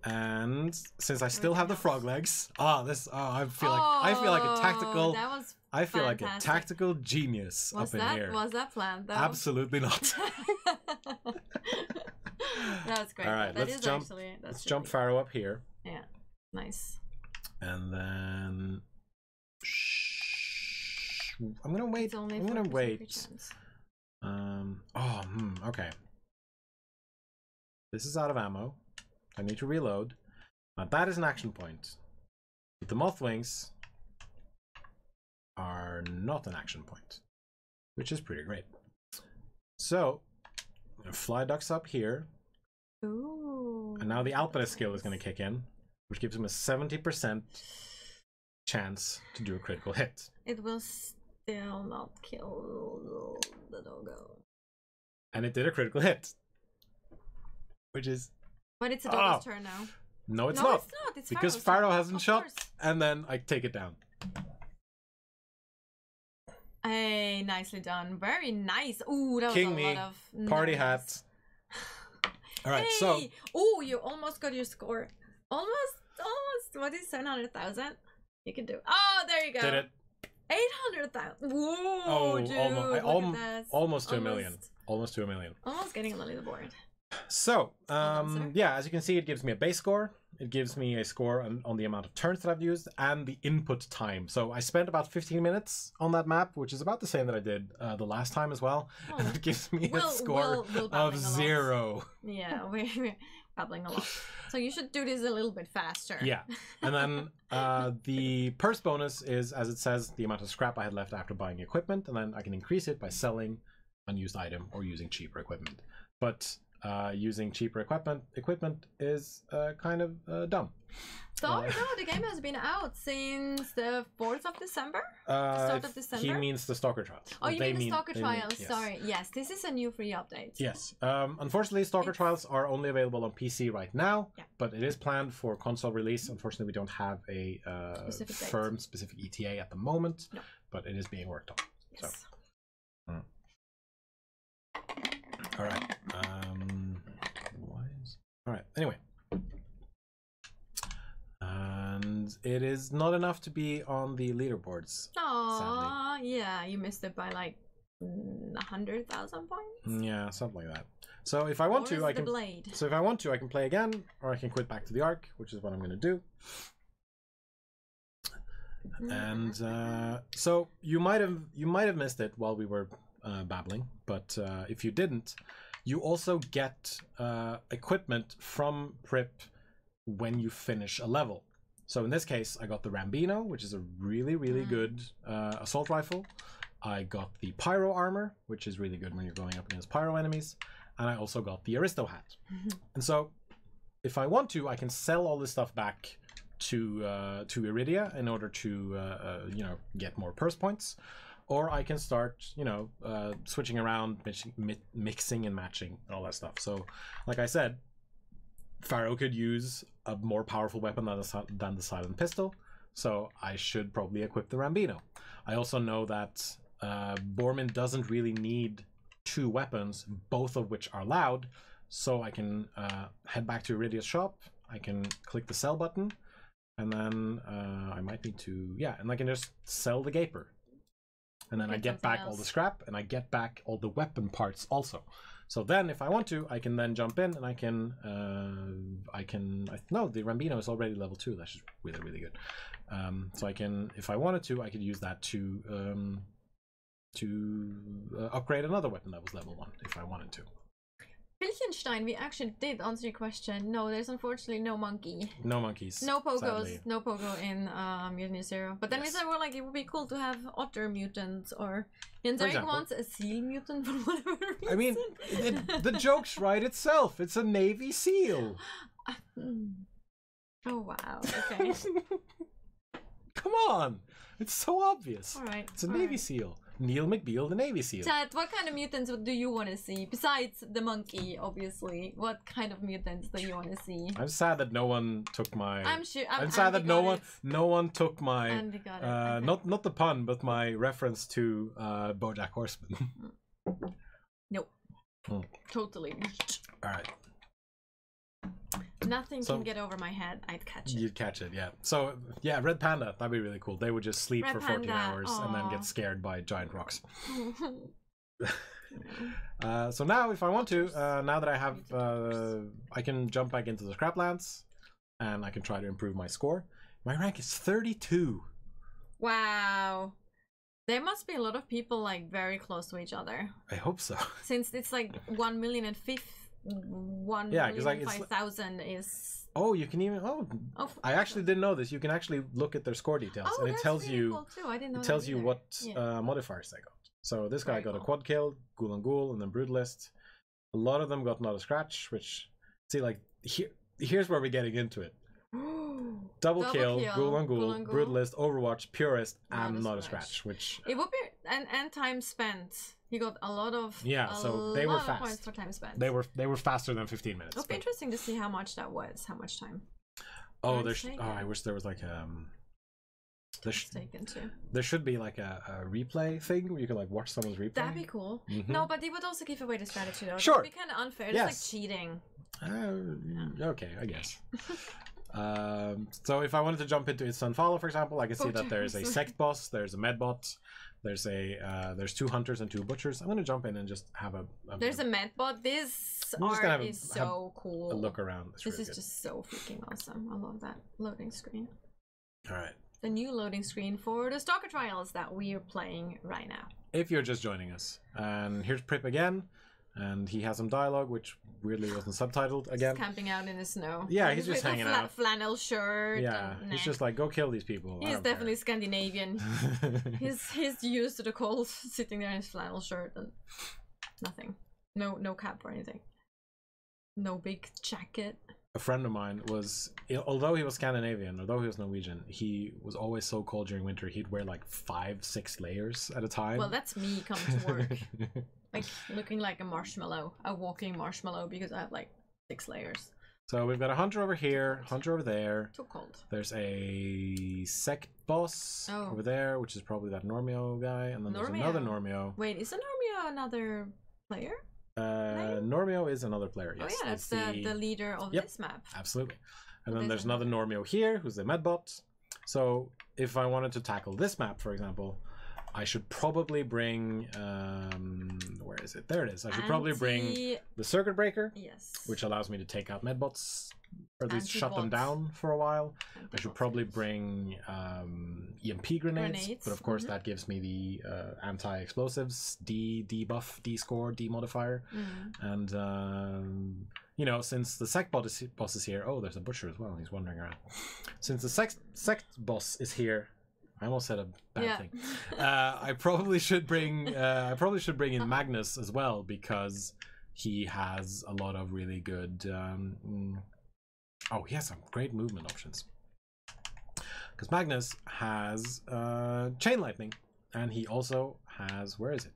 And since I still have the frog legs, I feel like a tactical. That was I feel like a tactical genius up in here. Was that planned? Absolutely not. That's great. All right, let's jump Pharaoh up here. Yeah. Nice. And then I'm gonna wait. Okay. This is out of ammo. I need to reload. Now that is an action point. With the moth wings, are not an action point, which is pretty great. So, I'm going to fly ducks up here. Ooh. And now the Alpinist skill is going to kick in, which gives him a 70% chance to do a critical hit. It will still not kill the doggo. And it did a critical hit. Which is... But it's a doggo's turn now. No, it's not. It's not. It's because Pharaoh's Pharaoh turn. hasn't Of shot, course. and then I take it down. Hey, nicely done. Very nice. Ooh, that was King a me. lot of Party nice. hat. Alright, Hey! so... Ooh, you almost got your score. Almost. What is 700,000? You can do it. Oh, there you go. Did it. 800,000. Whoa, Oh, dude, almost, look at this. almost to a million. Almost to a million. Almost getting on the leaderboard. So, done, yeah, as you can see, it gives me a base score. It gives me a score on the amount of turns that I've used and the input time. So I spent about 15 minutes on that map, which is about the same that I did the last time as well. Oh. And it gives me a score of 0. Yeah, we're babbling a lot. So you should do this a little bit faster. Yeah. And then the purse bonus is, as it says, the amount of scrap I had left after buying equipment. And then I can increase it by selling unused item or using cheaper equipment. But using cheaper equipment is kind of dumb. So the game has been out since the 4th of December? The start of December? He means the Stalker Trials. Oh, you mean the Stalker Trials, yes. sorry. Yes, this is a new free update. Yes. Unfortunately, Stalker Trials are only available on PC right now, but it is planned for console release. Unfortunately, we don't have a specific ETA at the moment, but it is being worked on. Yes. So. All right. All right. Anyway. And it is not enough to be on the leaderboards. Aww, yeah, you missed it by like 100,000 points. Yeah, something like that. So if I want to, I can. Blade. So if I want to, I can play again, or I can quit back to the Ark, which is what I'm going to do. And so you might have missed it while we were babbling, but if you didn't, you also get equipment from Pripp when you finish a level. So in this case, I got the Rambino, which is a really, really good assault rifle. I got the Pyro armor, which is really good when you're going up against Pyro enemies. And I also got the Aristo hat. And so if I want to, I can sell all this stuff back to Iridia in order to, get more purse points. Or I can start, switching around, mixing and matching and all that stuff. So, like I said, Pharaoh could use a more powerful weapon than the silent pistol, so I should probably equip the Rambino. I also know that Bormin doesn't really need 2 weapons, both of which are loud, so I can head back to Iridia's shop, I can click the sell button, and then I might need to, and I can just sell the Gaper. And then I get back all the scrap, and I get back all the weapon parts also. So then, if I want to, I can then jump in, and I can, no, the Rambino is already level 2. That's just really, really good. So I can, if I wanted to, I could use that to upgrade another weapon that was level 1, if I wanted to. Pilchenstein, we actually did answer your question. No, there's unfortunately no monkey. No monkeys. No pogos. Sadly. No pogo in Mutant Year Zero. But then we said, well, like, it would be cool to have otter mutants, or Jens Erik wants a seal mutant for whatever reason. I mean, the joke's right itself. It's a Navy SEAL. Oh, wow. Okay. Come on. It's so obvious. All right. It's a Navy SEAL. Neil McBeal, the Navy SEAL. Chat, what kind of mutants do you want to see? Besides the monkey, obviously. What kind of mutants do you want to see? I'm sad that no one took my... I'm sure... I'm sad that no one took my... Andy got it. Okay. Not the pun, but my reference to BoJack Horseman. Nope. Totally. All right. Nothing can get over my head. I'd catch it. You'd catch it, yeah. So, yeah, Red Panda, that'd be really cool. They would just sleep for 14 hours and then get scared by giant rocks. So now, if I want to, now that I have, I can jump back into the Scraplands, and I can try to improve my score. My rank is 32. Wow. There must be a lot of people, like, very close to each other. I hope so. Since it's like 1,005,000 is Oh, you can even. I actually didn't know this. You can actually look at their score details, and it tells really you. Cool too. I didn't know it tells that you either. what modifiers they got. So this guy Very got a cool. quad kill, Ghoul and Ghoul, and then Brutalist. A lot of them got not a scratch, which see like here's where we're getting into it. Double kill, Ghoul and Ghoul, Brutalist, Overwatch, Purist, and not a scratch. Which it would be and time spent. He got a lot of so they were fast. Points for time spent. They were faster than 15 minutes. It'll be interesting to see how much that was. How much time. Oh, I wish there was like there should be like a replay thing where you can like watch someone's replay. That'd be cool. No, but they would also give away the strategy though. Sure. It'd be kind of unfair. It's like cheating. Okay, I guess. So if I wanted to jump into its Sunfollow, for example, I can see that there's a sect boss, there's a medbot, there's 2 hunters and 2 butchers. I'm gonna jump in and just have a there's a medbot. This art is so cool. A look around. This is just so freaking awesome. I love that loading screen. All right. The new loading screen for the Stalker Trials that we are playing right now. If you're just joining us, and here's Pripp again, and he has some dialogue, which weirdly wasn't subtitled again. He's camping out in the snow. Yeah, he's just hanging out. Flannel shirt. Yeah, he's just like, go kill these people. He's definitely Scandinavian. he's used to the cold, sitting there in his flannel shirt and nothing. No cap or anything. No big jacket. A friend of mine was, although he was Scandinavian, although he was Norwegian, he was always so cold during winter, he'd wear like 5-6 layers at a time. Well, that's me coming to work. Like looking like a marshmallow, a walking marshmallow, because I have like 6 layers. So we've got a hunter over here, hunter over there. Too cold. There's a sect boss over there, which is probably that Normio guy, and then there's another Normio. Wait, is a Normio another player? Normio is another player, yes. Oh yeah, that's the leader of this map. Absolutely. And then there's another Normio here, who's the medbot. So if I wanted to tackle this map, for example, I should probably bring where is it? There it is. I should probably bring the circuit breaker, which allows me to take out medbots, or at least shut them down for a while. I should probably bring EMP grenades, but of course that gives me the anti-explosives, debuff, descore, demodifier, and you know, since the sect boss is here, oh, there's a butcher as well. He's wandering around. Since the sect boss is here. I almost said a bad thing. I probably should bring in Magnus as well, because he has a lot of really good. He has some great movement options. Because Magnus has chain lightning, and he also has, where is it?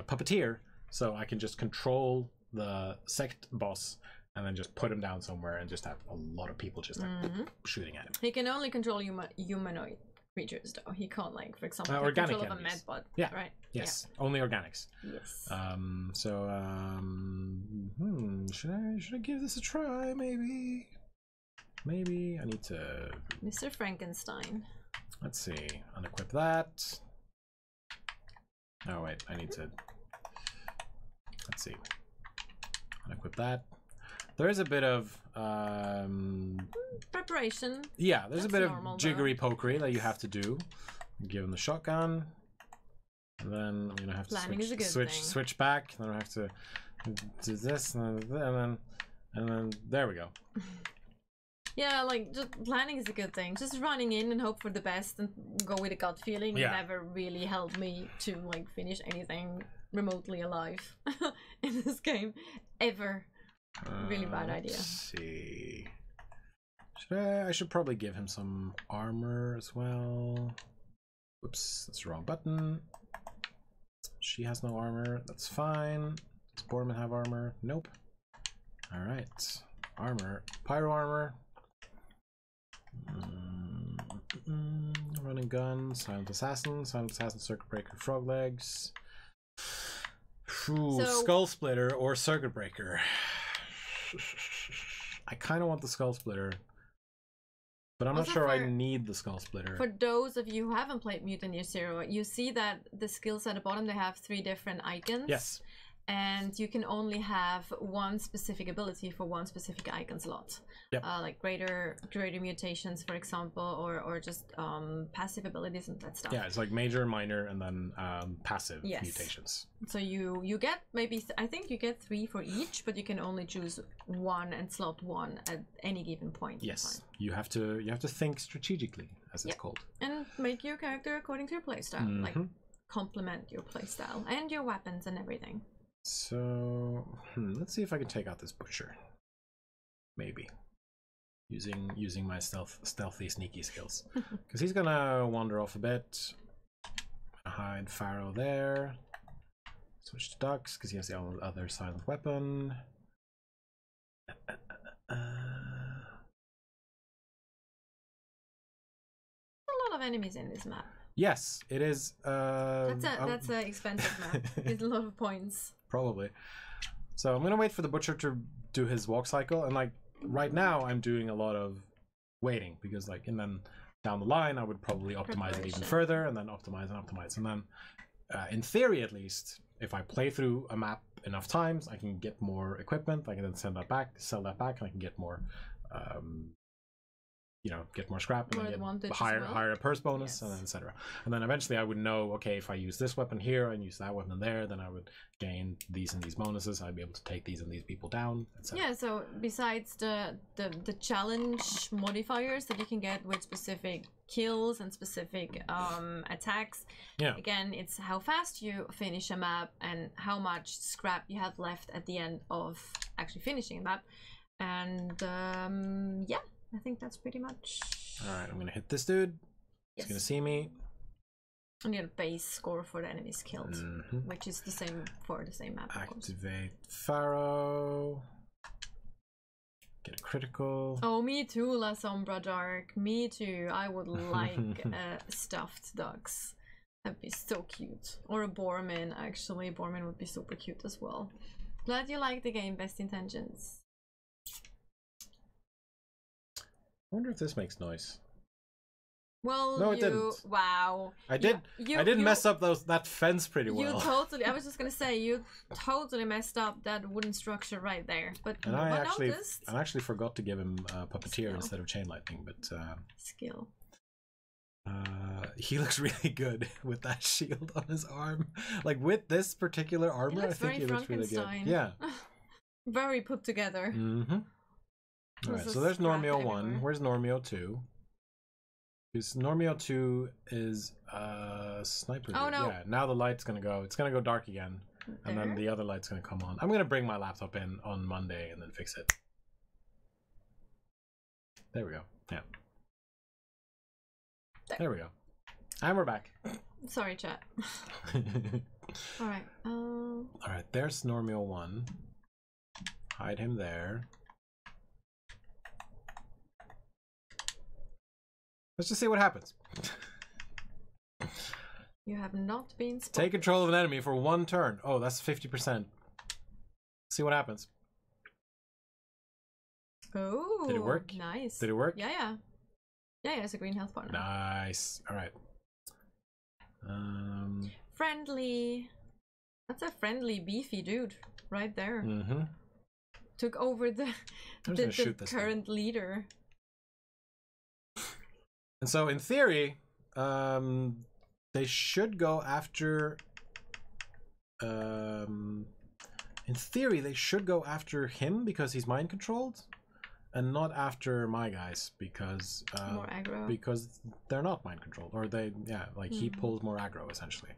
Puppeteer. So I can just control the sect boss and then just put him down somewhere and just have a lot of people just like shooting at him. He can only control humanoid creatures though. He can't, like, for example, organic control enemies. of a medbot. Yeah. Right. Yes. Yeah. Only organics. Yes. Should I give this a try? Maybe I need to. Mr. Frankenstein. Let's see. Unequip that. Oh wait, I need to. Let's see. Unequip that. There is a bit of preparation. Yeah, there's a bit of jiggery pokery that you have to do. Give him the shotgun, and then I'm gonna have to switch back. Then I have to do this, and then there we go. Yeah, like, just planning is a good thing. Just running in and hope for the best and go with a gut feeling never really helped me to, like, finish anything remotely alive in this game ever. Really bad idea. Let's see. I should probably give him some armor as well. Whoops, that's the wrong button. She has no armor. That's fine. Does Borman have armor? Nope. Alright. Armor. Pyro armor. Running gun. Silent assassin. Silent assassin, circuit breaker, frog legs. Ooh, skull splitter or circuit breaker. I kind of want the skull splitter, but I'm not sure I need the skull splitter. For those of you who haven't played Mutant Year Zero, you see that the skills at the bottom, they have 3 different icons. Yes. and you can only have one specific ability for one specific icon slot. Yep. Like greater mutations, for example, or just passive abilities and that stuff. Yeah, it's like major, minor, and then passive mutations. So you get maybe, I think you get 3 for each, but you can only choose one and slot one at any given point. Yes, you have to think strategically, as it's called, and make your character according to your playstyle, like complement your playstyle and your weapons and everything. So let's see if I can take out this butcher. Maybe using my stealthy sneaky skills, because he's gonna wander off a bit. Hide Pharaoh there. Switch to ducks because he has the other silent weapon. A lot of enemies in this map. Yes, it is. That's an expensive map. It's a lot of points. Probably. So I'm gonna wait for the butcher to do his walk cycle, and like right now I'm doing a lot of waiting because like, and then down the line I would probably optimize it even further, and then optimize and then in theory at least, if I play through a map enough times, I can get more equipment. I can then sell that back, and I can get more get more scrap, and then get higher purse bonus, and then etc. And then eventually I would know, okay, if I use this weapon here and use that weapon there, then I would gain these and these bonuses. I'd be able to take these and these people down, etc. Yeah, so besides the challenge modifiers that you can get with specific kills and specific attacks, again, it's how fast you finish a map and how much scrap you have left at the end of actually finishing a map. And yeah, I think that's pretty much. Alright, I'm gonna hit this dude. He's gonna see me. And you get a base score for the enemies killed, which is the same for the same map. Activate Pharaoh. Get a critical. Oh, me too, La Sombra Dark. Me too. I would like stuffed ducks. That'd be so cute. Or a Bormin, actually. Bormin would be super cute as well. Glad you like the game, Best Intentions. I wonder if this makes noise. Well, no, it didn't. Wow. I did. I did mess up that fence pretty well. You totally. I was just gonna say you totally messed up that wooden structure right there. But and I actually forgot to give him puppeteer instead of chain lightning. But skill. He looks really good with that shield on his arm. Like with this particular armor, I think he looks really good. Yeah. Very put together. Alright, so there's Normio 1. Where's Normio 2? Because Normio 2 is sniper. Oh no. Yeah, now the light's gonna go. It's gonna go dark again. And then the other light's gonna come on. I'm gonna bring my laptop in on Monday and then fix it. There we go. Yeah. There we go. And we're back. Sorry, chat. Alright. Alright, there's Normio 1. Hide him there. Let's just see what happens. You have not been spotted. Take control of an enemy for 1 turn. Oh, that's 50%. See what happens. Oh, did it work? Nice. Did it work? Yeah. It's a green health bar now. Nice. All right. Friendly. That's a friendly, beefy dude right there. Took over the current leader. And so, in theory, they should go after. In theory, they should go after him because he's mind controlled, and not after my guys because more aggro. Because they're not mind controlled, or they he pulls more aggro essentially.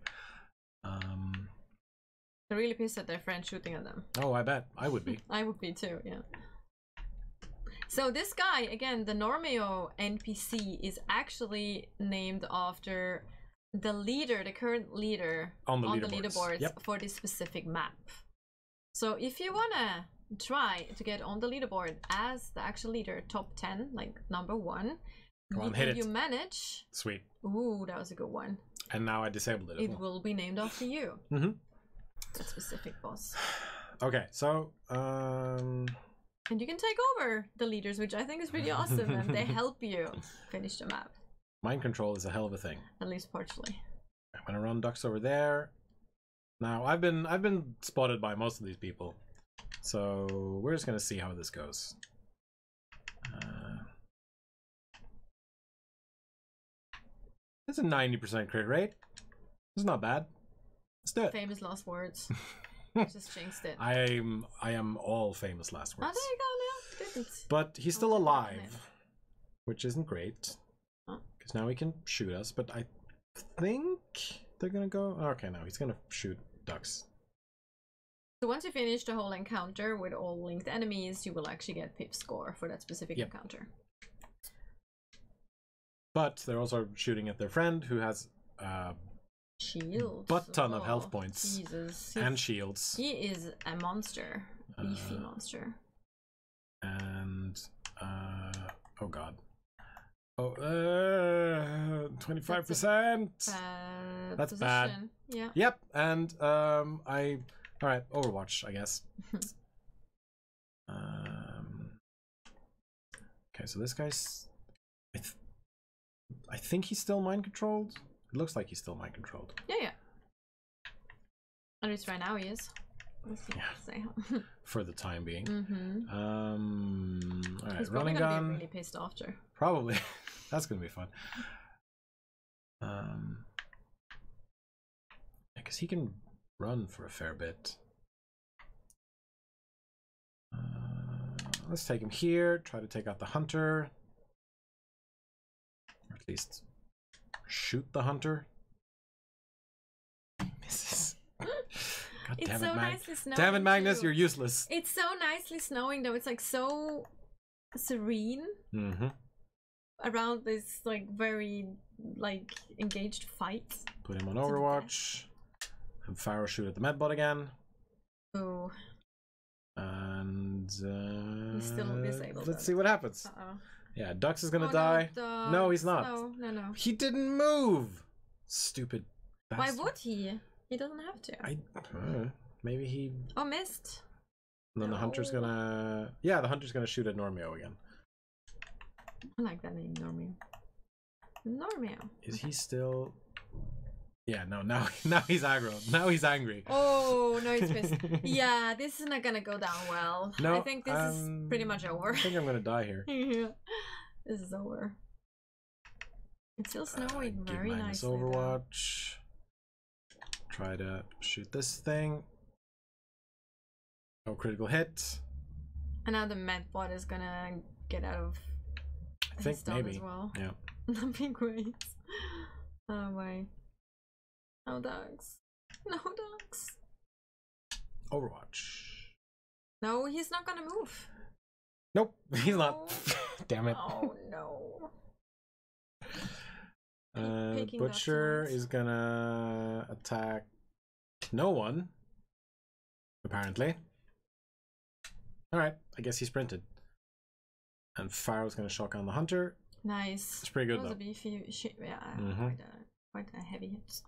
They're really pissed at their friend shooting at them. Oh, I bet I would be. I would be too. Yeah. So this guy, again, the Normio NPC is actually named after the leader, the current leader on the leaderboards for this specific map. So if you wanna try to get on the leaderboard as the actual leader, top 10, like number 1, come on, hit it. You manage. Sweet. Ooh, that was a good one. And now I disabled it. It will be named after you. That specific boss. Okay, so and you can take over the leaders, which I think is pretty awesome, and they help you finish the map. Mind control is a hell of a thing. At least partially. I'm gonna run ducks over there. Now I've been spotted by most of these people, so we're just gonna see how this goes. It's a 90% crit rate. It's not bad. Let's do it. Famous last words. Just jinxed it. I am all famous last words. Oh, there you go, Leo. Didn't. But he's still alive, which isn't great. Because now he can shoot us, but I think they're gonna go... Okay, no, he's gonna shoot ducks. So once you finish the whole encounter with all linked enemies, you will actually get Pip's score for that specific encounter. But they're also shooting at their friend who has shields. Butt ton of health points. Jesus. And shields. He is a monster. Beefy monster. And oh god. Oh 25%. That's bad. Yeah. Yep, and alright, Overwatch, I guess. Okay, so this guy's I think he's still mind controlled. It looks like he's still mind controlled. Yeah. At least right now he is. Yeah. For the time being. Alright, he's running gonna gun. Be really pissed after. Probably. That's gonna be fun. Because he can run for a fair bit. Let's take him here. Try to take out the hunter. Or at least shoot the hunter. Misses. God it's damn so it, nicely snowing. Damn it, Magnus, too. you're useless. It's so nicely snowing though. It's like so serene around this like very like engaged fight. Put him on Overwatch. Have Pharaoh shoot at the medbot again. Oh. And he's still disabled. Let's see what happens. Yeah, Dux is gonna die. No, he's not. No. He didn't move. Stupid bastard. Why would he? He doesn't have to. Maybe he... Oh, missed. And then the hunter's gonna... Yeah, the hunter's gonna shoot at Normio again. I like that name, Normio. Normio. Is he still... Yeah, no, now he's aggro. Now he's angry. Oh, no, he's pissed. Yeah, this is not gonna go down well. No, I think this is pretty much over. I think I'm gonna die here. Yeah, this is over. It's still snowing very nicely. Overwatch. Try to shoot this thing. No critical hit. And now the medbot is gonna get out of I think maybe. As well. Yeah. That'd be great. Oh my. No ducks. No ducks. Overwatch. No, he's not gonna move. Nope, he's not. Damn it. Oh no. Butcher is gonna attack no one. Apparently. Alright, I guess he sprinted. And Pharaoh's gonna shotgun the hunter. Nice. It's pretty good though. That was a beefy quite a heavy hit.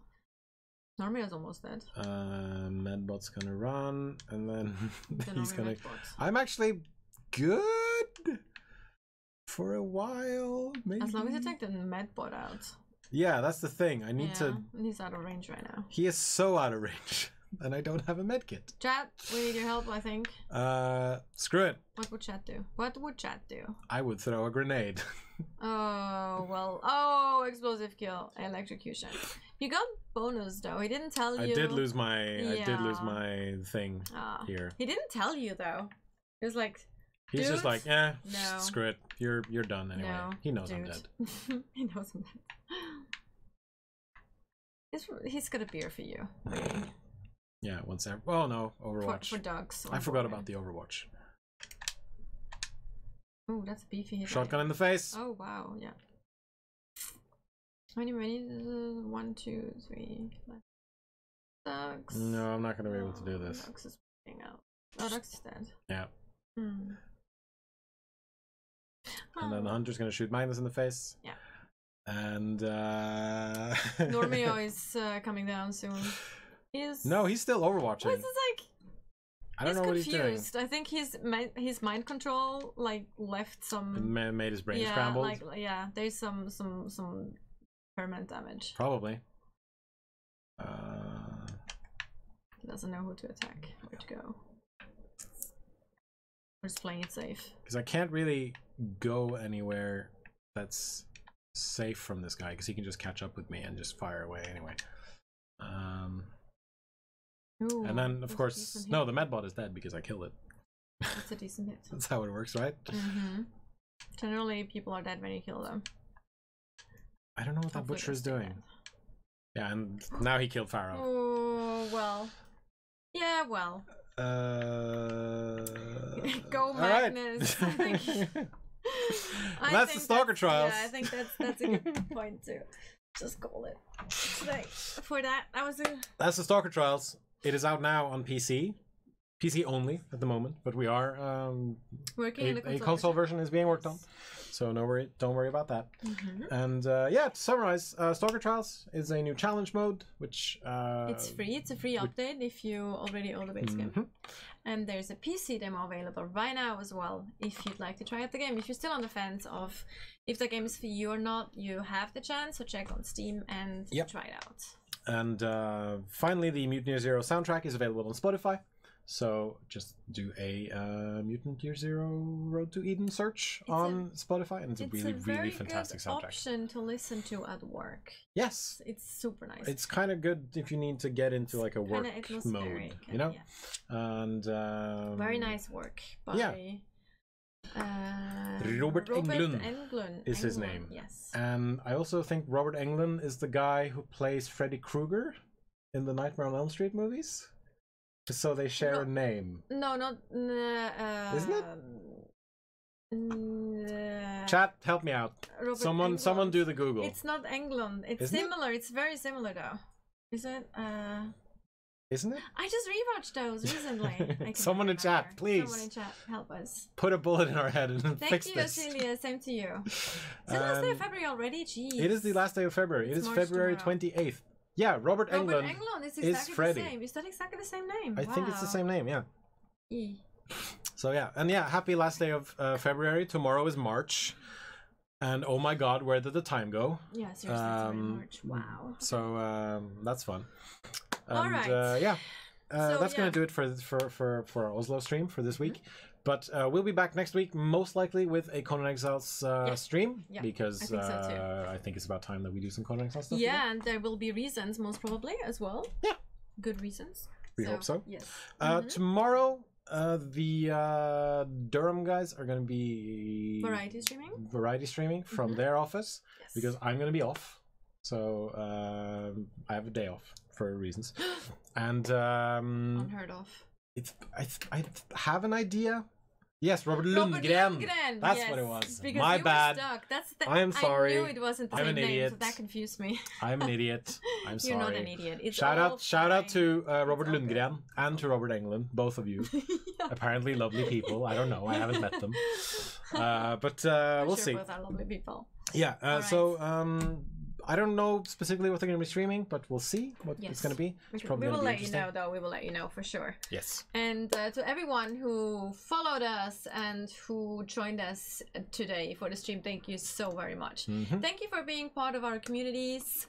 Normio's almost dead. Medbot's gonna run, and then he's gonna... Medbot. I'm actually good for a while, maybe. As long as you take the medbot out. Yeah, that's the thing. I need to... He's out of range right now. He is so out of range. And I don't have a medkit. Chat, we need your help, I think. Screw it. What would chat do? What would chat do? I would throw a grenade. Oh, well. Oh, explosive kill. Electrocution. You got bonus, though. He didn't tell you. I did lose my thing here. He didn't tell you, though. He was like... He's just like, no. Screw it. You're done anyway. No, he knows I'm dead. He knows I'm dead. He's got a beer for you. Yeah, once there. Oh no, Overwatch. For dogs. I forgot about the Overwatch. Oh, that's beefy hit. Shotgun in the face. Oh wow, yeah. How many? 1, 2, 3. Ducks. No, I'm not gonna be able to do this. Ducks is freaking out. Oh, Ducks is dead. Yeah. And then the hunter's gonna shoot Magnus in the face. Yeah. And Normio is coming down soon. No, he's still Overwatching. What's this like? I don't know what he's doing. I think his mind control like left some. Made his brain scrambled. There's some permanent damage. Probably. He doesn't know who to attack, where to go. We're just playing it safe. Because I can't really go anywhere that's safe from this guy, because he can just catch up with me and just fire away anyway. Ooh, and then, of course, no, the medbot is dead because I killed it. That's a decent hit. That's how it works, right? Generally, people are dead when you kill them. I don't know what that butcher is doing. Yeah, and now he killed Pharaoh. Oh, well. Yeah, well. Go Magnus. Right. That's the Stalker Trials. Yeah, I think that's a good point to just call it today. For that, that's the Stalker Trials. It is out now on PC. PC only at the moment, but we are working on a console version is being worked on. So don't worry about that. And yeah, to summarize, Stalker Trials is a new challenge mode, which it's free. It's a free update if you already own the base game. And there's a PC demo available right now as well, if you'd like to try out the game. If you're still on the fence of if the game is for you or not, you have the chance. So check on Steam and try it out. And finally, the Mutant Year Zero soundtrack is available on Spotify. So just do a Mutant Year Zero Road to Eden search on Spotify, and it's a really fantastic soundtrack. It's a very good option to listen to at work. Yes, it's super nice. It's kind of good if you need to get into like a work mode, you know. And very nice work by Robert Englund is his name. Yes, and I also think Robert Englund is the guy who plays Freddy Krueger in the Nightmare on Elm Street movies. So they share a name. No, not. Isn't it? Chat, help me out. Someone do the Google. It's not Englund. It's similar. It's very similar though. Is it? Isn't it? I just rewatched those recently. Someone in chat, please. Someone in chat, help us. Put a bullet in our head and fix this. Thank you, Celia. Same to you. It's the last day of February already. Jeez. It is the last day of February. It is February 28th. Yeah, Robert Englund is exactly Freddy. The same. Is that exactly the same name? I think it's the same name, yeah. E. So yeah, and yeah, happy last day of February. Tomorrow is March. And oh my god, where did the time go? Yeah, seriously, it's already March. Wow. So that's fun. And, all right. That's going to do it for our Oslo stream for this week. But we'll be back next week, most likely with a Conan Exiles stream, because I think, so too. I think it's about time that we do some Conan Exiles stuff. Yeah, and there will be reasons, most probably, as well. Yeah. Good reasons. We hope so. Yes. Tomorrow, the Durham guys are going to be variety streaming from their office, because I'm going to be off. So I have a day off for reasons. And unheard of. I have an idea. Yes, Robert Lundgren. That's what it was. Because my bad. I am sorry. I knew it wasn't the same name, so that confused me. I'm an idiot. I'm sorry. You're not an idiot. It's shout out to Robert Lundgren and to Robert Englund, both of you. Apparently lovely people. I don't know. I haven't met them. But we'll see. Both are lovely people. Yeah. So I don't know specifically what they're going to be streaming, but we'll see what it's going to be. It's probably we will let you know, though. We will let you know for sure. Yes. And to everyone who followed us and who joined us today for the stream, thank you so very much. Thank you for being part of our communities.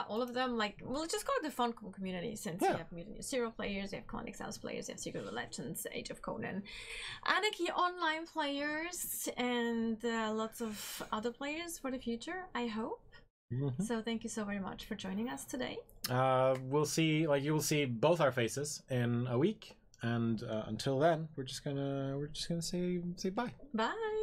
All of them, like, we'll just call it the Funcom community, since you have Mutant Year Zero players, you have Conan Exiles players, you have Secret of Legends, Age of Conan, Anarchy Online players, and lots of other players for the future, I hope. So thank you so very much for joining us today. We'll see, like, you will see both our faces in a week, and until then, we're just gonna say bye. Bye.